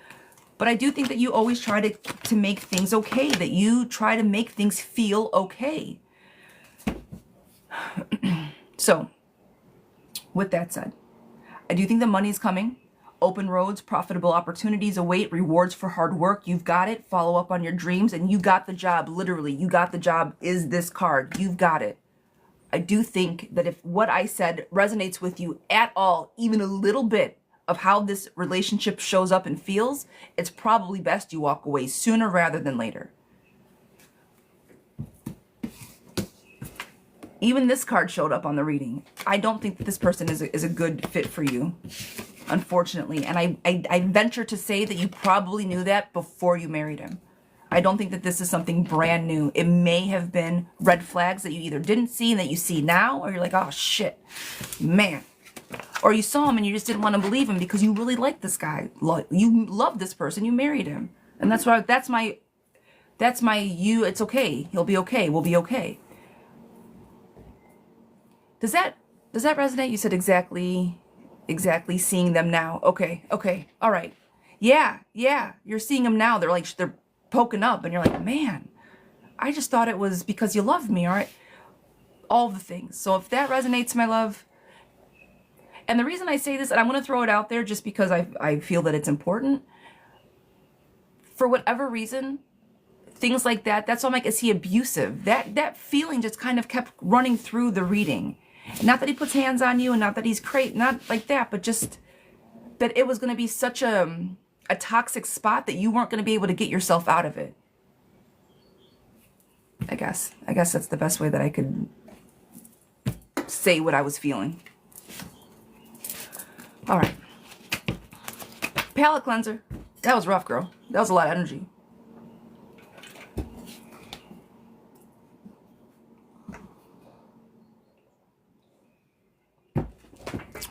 But I do think that you always try to make things okay, that you try to make things feel okay. So... with that said, I do think the money's coming. Open roads, profitable opportunities await, rewards for hard work. You've got it. Follow up on your dreams, and you got the job. Literally, you got the job is this card. You've got it. I do think that if what I said resonates with you at all, even a little bit of how this relationship shows up and feels, it's probably best you walk away sooner rather than later. Even this card showed up on the reading. I don't think that this person is a good fit for you, unfortunately. And I venture to say that you probably knew that before you married him. I don't think that this is something brand new. It may have been red flags that you either didn't see and that you see now, or you're like, oh shit, man. Or you saw him and you just didn't want to believe him because you really like this guy. You love this person. You married him. And that's why, that's my you. It's okay. He'll be okay. We'll be okay. Does that resonate? You said exactly seeing them now. Okay. All right. Yeah. You're seeing them now. They're poking up and you're like, man, I just thought it was because you loved me. All right. All the things. So if that resonates, my love, and the reason I say this, and I'm going to throw it out there just because I feel that it's important, for whatever reason, things like that, that's why I'm like, is he abusive? That feeling just kind of kept running through the reading. Not that he puts hands on you and not that he's not like that, but just that it was going to be such a toxic spot that you weren't going to be able to get yourself out of it. I guess that's the best way that I could say what I was feeling. All right. Palette cleanser. That was rough, girl. That was a lot of energy.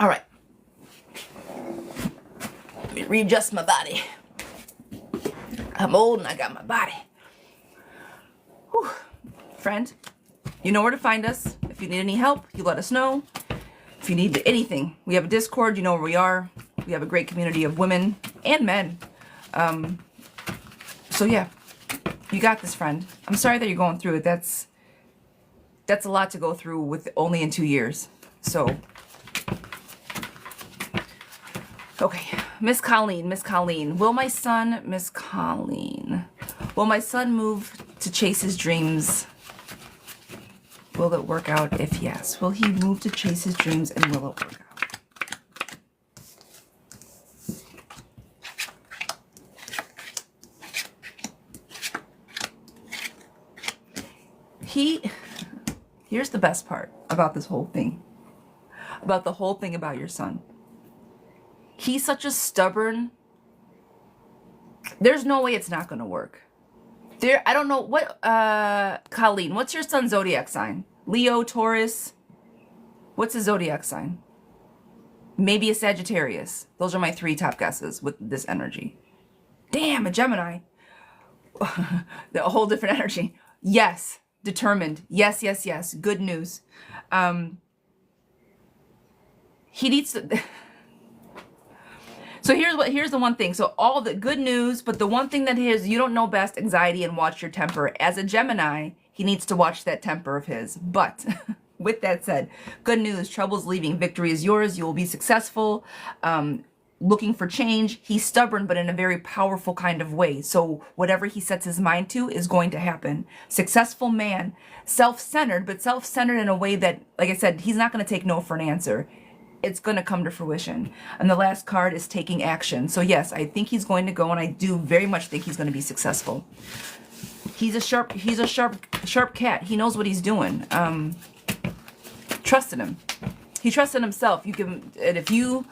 All right. Let me readjust my body. I'm old and I got my body. Whew. Friend, you know where to find us. If you need any help, you let us know. If you need anything, we have a Discord. You know where we are. We have a great community of women and men. So yeah, you got this, friend. I'm sorry that you're going through it. That's a lot to go through with only in 2 years. So, okay, Miss Colleen. Will my son move to chase his dreams? Will it work out? If yes, will he move to chase his dreams and will it work out? Here's the best part about this whole thing. About the whole thing about your son. He's such a stubborn. There's no way it's not going to work. I don't know what, Colleen, what's your son's zodiac sign? Leo, Taurus. What's his zodiac sign? Maybe a Sagittarius. Those are my 3 top guesses with this energy. Damn, a Gemini. A whole different energy. Yes. Determined. Yes. Good news. He needs to. So here's the one thing. So all the good news, but the one thing that is, you don't know best, anxiety, and watch your temper. As a Gemini, he needs to watch that temper of his. But with that said, good news, trouble's leaving, victory is yours, you will be successful. Looking for change. He's stubborn, but in a very powerful kind of way. So whatever he sets his mind to is going to happen. Successful man, self-centered, but self-centered in a way that, like I said, he's not going to take no for an answer. It's going to come to fruition. And the last card is taking action. So yes, I think he's going to go, and I do very much think he's going to be successful. He's a sharp cat. He knows what he's doing. Trust in him. He trusts in himself. You give him, and if you,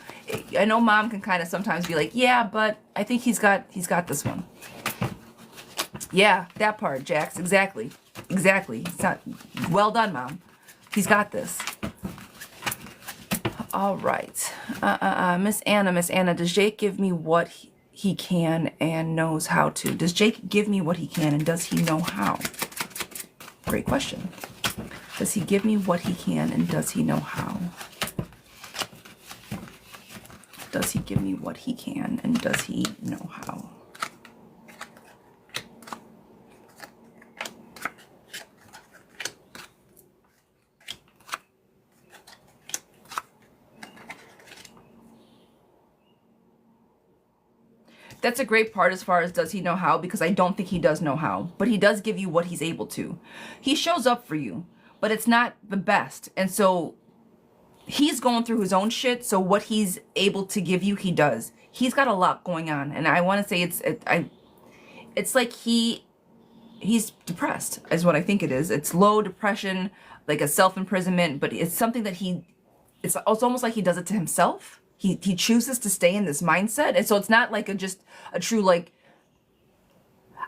I know mom can kind of sometimes be like, yeah, but I think he's got this one. Yeah, that part, Jax. Exactly. It's not, well done, mom. He's got this. All right. Miss Anna, does Jake give me what he can and knows how to? Does Jake give me what he can and does he know how? Great question. Does he give me what he can and does he know how? Does he give me what he can and does he know how? That's a great part as far as does he know how, because I don't think he does know how, but he does give you what he's able to. He shows up for you, but it's not the best. And so he's going through his own shit. So what he's able to give you, he does. He's got a lot going on. And I want to say it's like he's depressed is what I think it is. It's low depression, like a self-imprisonment, but it's something that it's almost like he does it to himself. He chooses to stay in this mindset. And so it's not like just a true, like,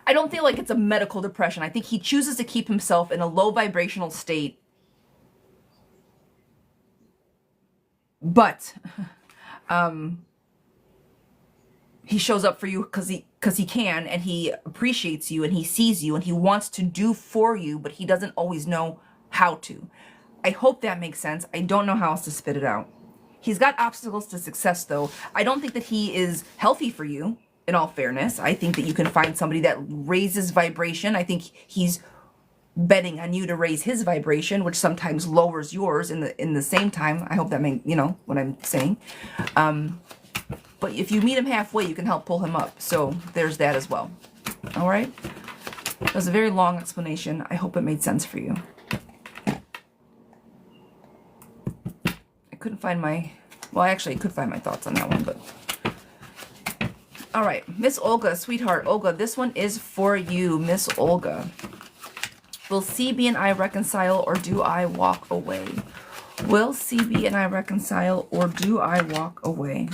I don't feel like it's a medical depression. I think he chooses to keep himself in a low vibrational state But he shows up for you because he can, and he appreciates you, and he sees you, and he wants to do for you, but he doesn't always know how to. I hope that makes sense. I don't know how else to spit it out. He's got obstacles to success, though. I don't think that he is healthy for you, in all fairness. I think that you can find somebody that raises vibration. I think he's betting on you to raise his vibration, which sometimes lowers yours in the same time. I hope that makes, you know what I'm saying. But if you meet him halfway, you can help pull him up. So there's that as well. All right? That was a very long explanation. I hope it made sense for you. I couldn't find my... Well, actually, I could find my thoughts on that one, but... All right. Miss Olga, sweetheart. Olga, this one is for you, Miss Olga. Will CB and I reconcile, or do I walk away? Will CB and I reconcile, or do I walk away?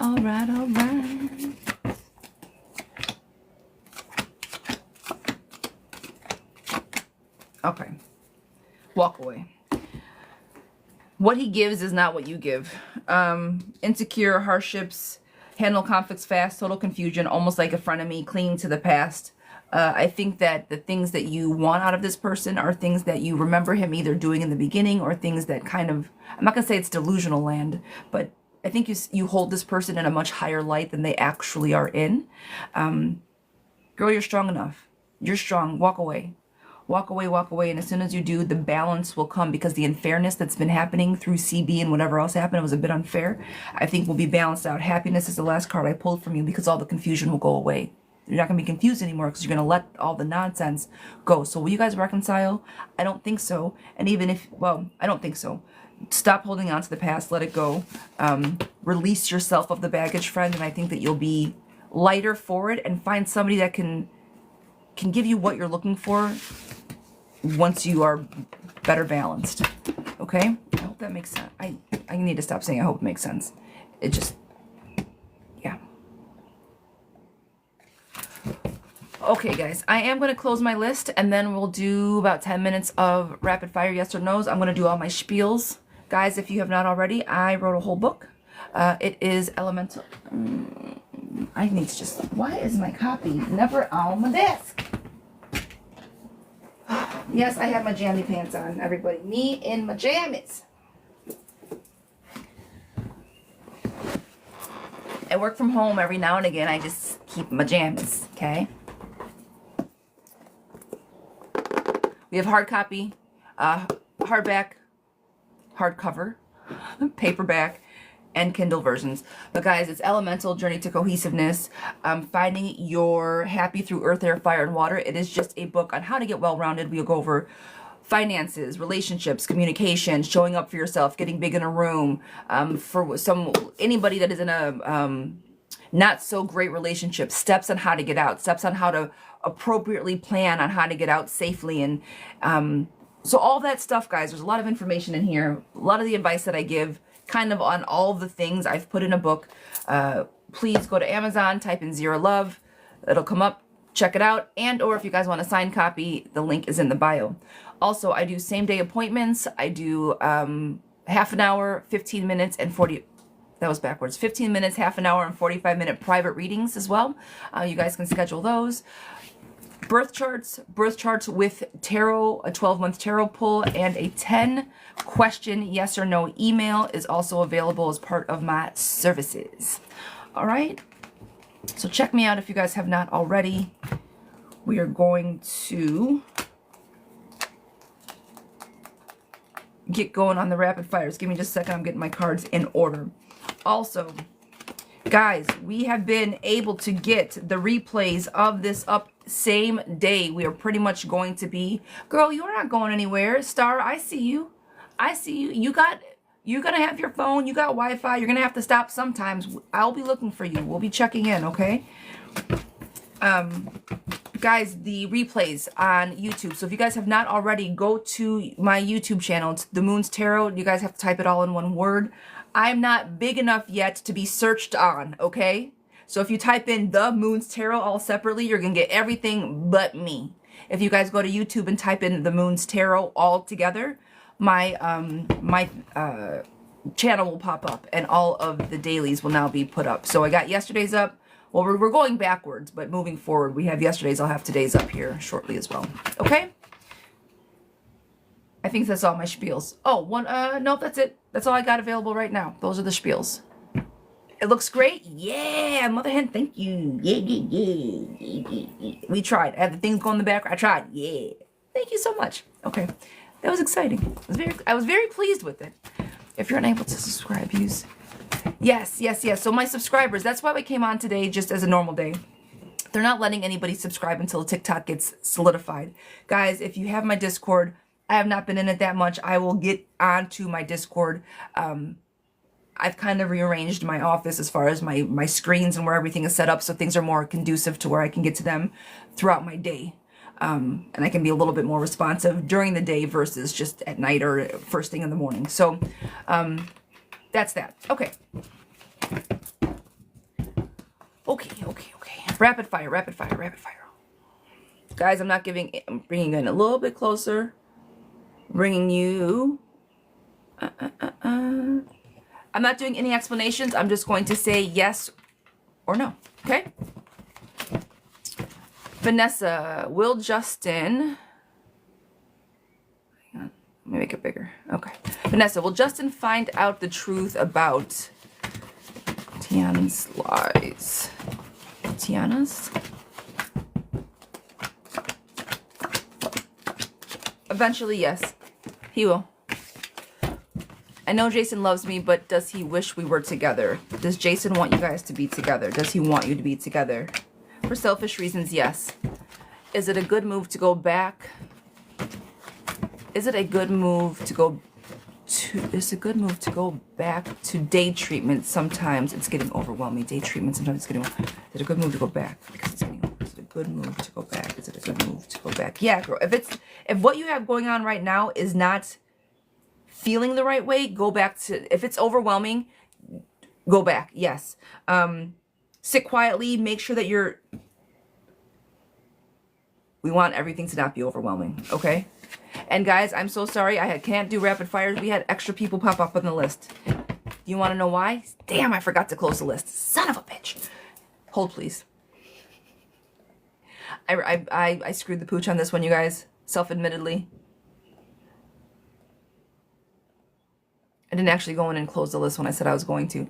All right, all right. Okay. Walk away. What he gives is not what you give. Insecure, hardships, handle conflicts fast, total confusion, almost like a frenemy, clinging to the past. I think that the things that you want out of this person are things that you remember him either doing in the beginning, or things that kind of, I'm not going to say it's delusional land, but I think you hold this person in a much higher light than they actually are in. Girl, you're strong enough. You're strong. Walk away. Walk away, walk away. And as soon as you do, the balance will come, because the unfairness that's been happening through CB and whatever else happened, it was a bit unfair, I think will be balanced out. Happiness is the last card I pulled from you, because all the confusion will go away. You're not going to be confused anymore, because you're going to let all the nonsense go. So will you guys reconcile? I don't think so. And even if, well, I don't think so. Stop holding on to the past. Let it go. Release yourself of the baggage, friend. And I think that you'll be lighter for it, and find somebody that can give you what you're looking for once you are better balanced. Okay? I hope that makes sense. I need to stop saying I hope it makes sense. It just, yeah. Okay, guys, I am going to close my list, and then we'll do about 10 minutes of rapid fire yes or no's. I'm going to do all my spiels. Guys, if you have not already, I wrote a whole book. It is Elemental. I need to just... Why is my copy never on my desk? Yes, I have my jammy pants on, everybody. Me in my jammies. I work from home every now and again. I just keep my jammies, okay? We have hard copy, hardback, hardcover, paperback, and Kindle versions. But guys, it's Elemental Journey to Cohesiveness. Finding your happy through earth, air, fire, and water. It is just a book on how to get well-rounded. We'll go over finances, relationships, communication, showing up for yourself, getting big in a room. For anybody that is in a not so great relationship, steps on how to get out, steps on how to appropriately plan on how to get out safely. And so all that stuff, guys, there's a lot of information in here. A lot of the advice that I give kind of on all the things I've put in a book. Please go to Amazon, type in Zira Love. It'll come up. Check it out. And or if you guys want a signed copy, the link is in the bio. Also, I do same-day appointments. I do half an hour, 15 minutes, and 40... That was backwards. 15 minutes, half an hour, and 45-minute private readings as well. You guys can schedule those. Birth charts with tarot, a 12-month tarot pull, and a 10-question yes or no email is also available as part of my services. All right? So check me out if you guys have not already. We are going to get going on the rapid fires. Give me just a second. I'm getting my cards in order. Also, guys, we have been able to get the replays of this up same day. We are pretty much going to be... Girl, you're not going anywhere. Star, I see you. I see you. You're going to have your phone. You got Wi-Fi. You're going to have to stop sometimes. I'll be looking for you. We'll be checking in, okay? guys, the replays on YouTube. So if you guys have not already, go to my YouTube channel. It's The Moon's Tarot. You guys have to type it all in one word. I'm not big enough yet to be searched on, okay? So if you type in The Moon's Tarot all separately, you're going to get everything but me. If you guys go to YouTube and type in The Moon's Tarot all together, my channel will pop up and all of the dailies will now be put up. So I got yesterday's up. Well, we're going backwards, but moving forward, we have yesterday's. I'll have today's up here shortly as well. Okay? I think that's all my spiels. Oh, no, that's it. That's all I got available right now. Those are the spiels. It looks great. Yeah, Mother Hen, thank you. Yeah. We tried. I had the things going in the background. I tried. Yeah. Thank you so much. Okay. That was exciting. I was very pleased with it. If you're unable to subscribe, use... Yes. So my subscribers, that's why we came on today just as a normal day. They're not letting anybody subscribe until TikTok gets solidified. Guys, if you have my Discord, I have not been in it that much. I will get onto my Discord. I've kind of rearranged my office as far as my screens and where everything is set up, so things are more conducive to where I can get to them throughout my day. And I can be a little bit more responsive during the day versus just at night or first thing in the morning. So, that's that. Okay. Rapid fire. Guys, I'm bringing you in a little bit closer. Bringing you... I'm not doing any explanations. I'm just going to say yes or no. Okay? Vanessa, will Justin... Hang on. Let me make it bigger. Okay. Vanessa, will Justin find out the truth about Tiana's lies? Tiana's? Eventually, yes. He will. I know Jason loves me, but does he wish we were together? Does Jason want you guys to be together? Does he want you to be together? For selfish reasons, yes. Is it a good move to go back? Is it a good move to go back to day treatment? Sometimes it's getting overwhelming. Day treatment, sometimes it's getting... Is it a good move to go back? Because it's getting over. Is it a good move to go back? Is it a good move to go back? Yeah, girl. If what you have going on right now is not feeling the right way, go back to... If it's overwhelming, go back. Yes. Sit quietly. Make sure that you're... We want everything to not be overwhelming, okay? And guys, I'm so sorry. I can't do rapid fires. We had extra people pop up on the list. Do you want to know why? Damn, I forgot to close the list. Son of a bitch. Hold, please. I screwed the pooch on this one, you guys. Self-admittedly. I didn't actually go in and close the list when I said I was going to.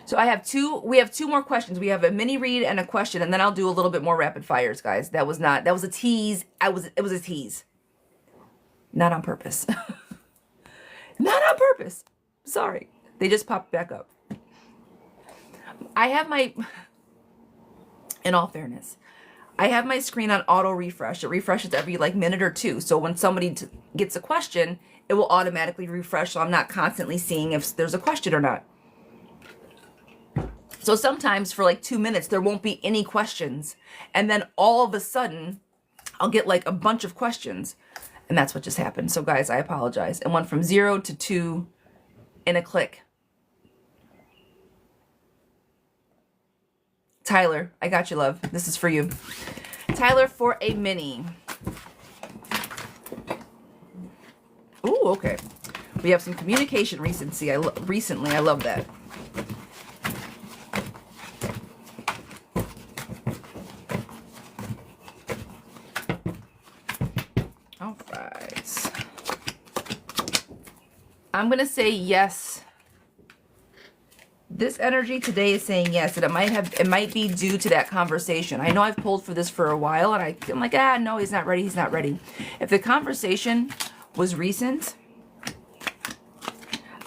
So we have two more questions. We have a mini read and a question, and then I'll do a little bit more rapid fires, guys. That was a tease. It was a tease. Not on purpose. Not on purpose. Sorry. They just popped back up. I have in all fairness, I have my screen on auto refresh. It refreshes every minute or two. So when somebody gets a question, it will automatically refresh. So I'm not constantly seeing if there's a question or not. So sometimes for 2 minutes, there won't be any questions. And then all of a sudden, I'll get a bunch of questions. And that's what just happened. So guys, I apologize. It went from 0 to 2 in a click. Tyler, I got you, love. This is for you. Tyler, for a mini. Ooh, okay. We have some communication recency. Recently, I love that. All right. I'm going to say yes. This energy today is saying yes, and it might be due to that conversation. I know I've pulled for this for a while, and I'm like, no, he's not ready, he's not ready. If the conversation was recent,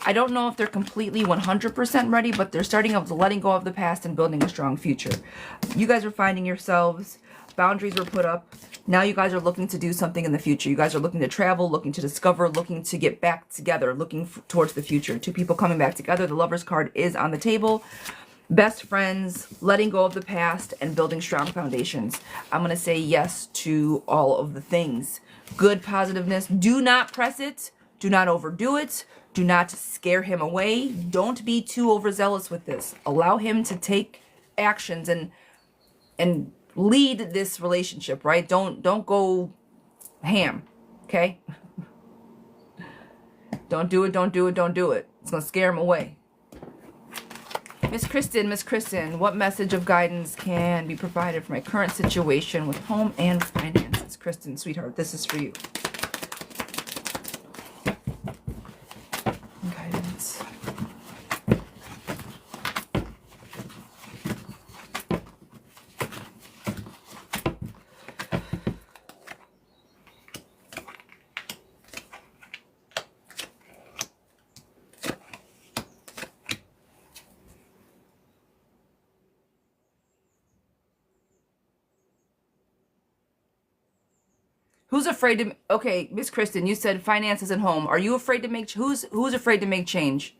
I don't know if they're completely 100% ready, but they're starting up to letting go of the past and building a strong future. You guys are finding yourselves, boundaries were put up. Now you guys are looking to do something in the future. You guys are looking to travel, looking to discover, looking to get back together, looking towards the future. Two people coming back together. The Lover's card is on the table. Best friends, letting go of the past, and building strong foundations. I'm going to say yes to all of the things. Good positiveness. Do not press it. Do not overdo it. Do not scare him away. Don't be too overzealous with this. Allow him to take actions and lead this relationship, right? Don't go ham, okay? Don't do it, don't do it, don't do it. It's going to scare him away. Miss Kristen, what message of guidance can be provided for my current situation with home and finances? Kristen, sweetheart, this is for you. Guidance. Who's afraid to, okay, Miss Kristen, you said finances and home. Are you afraid to make, who's afraid to make change?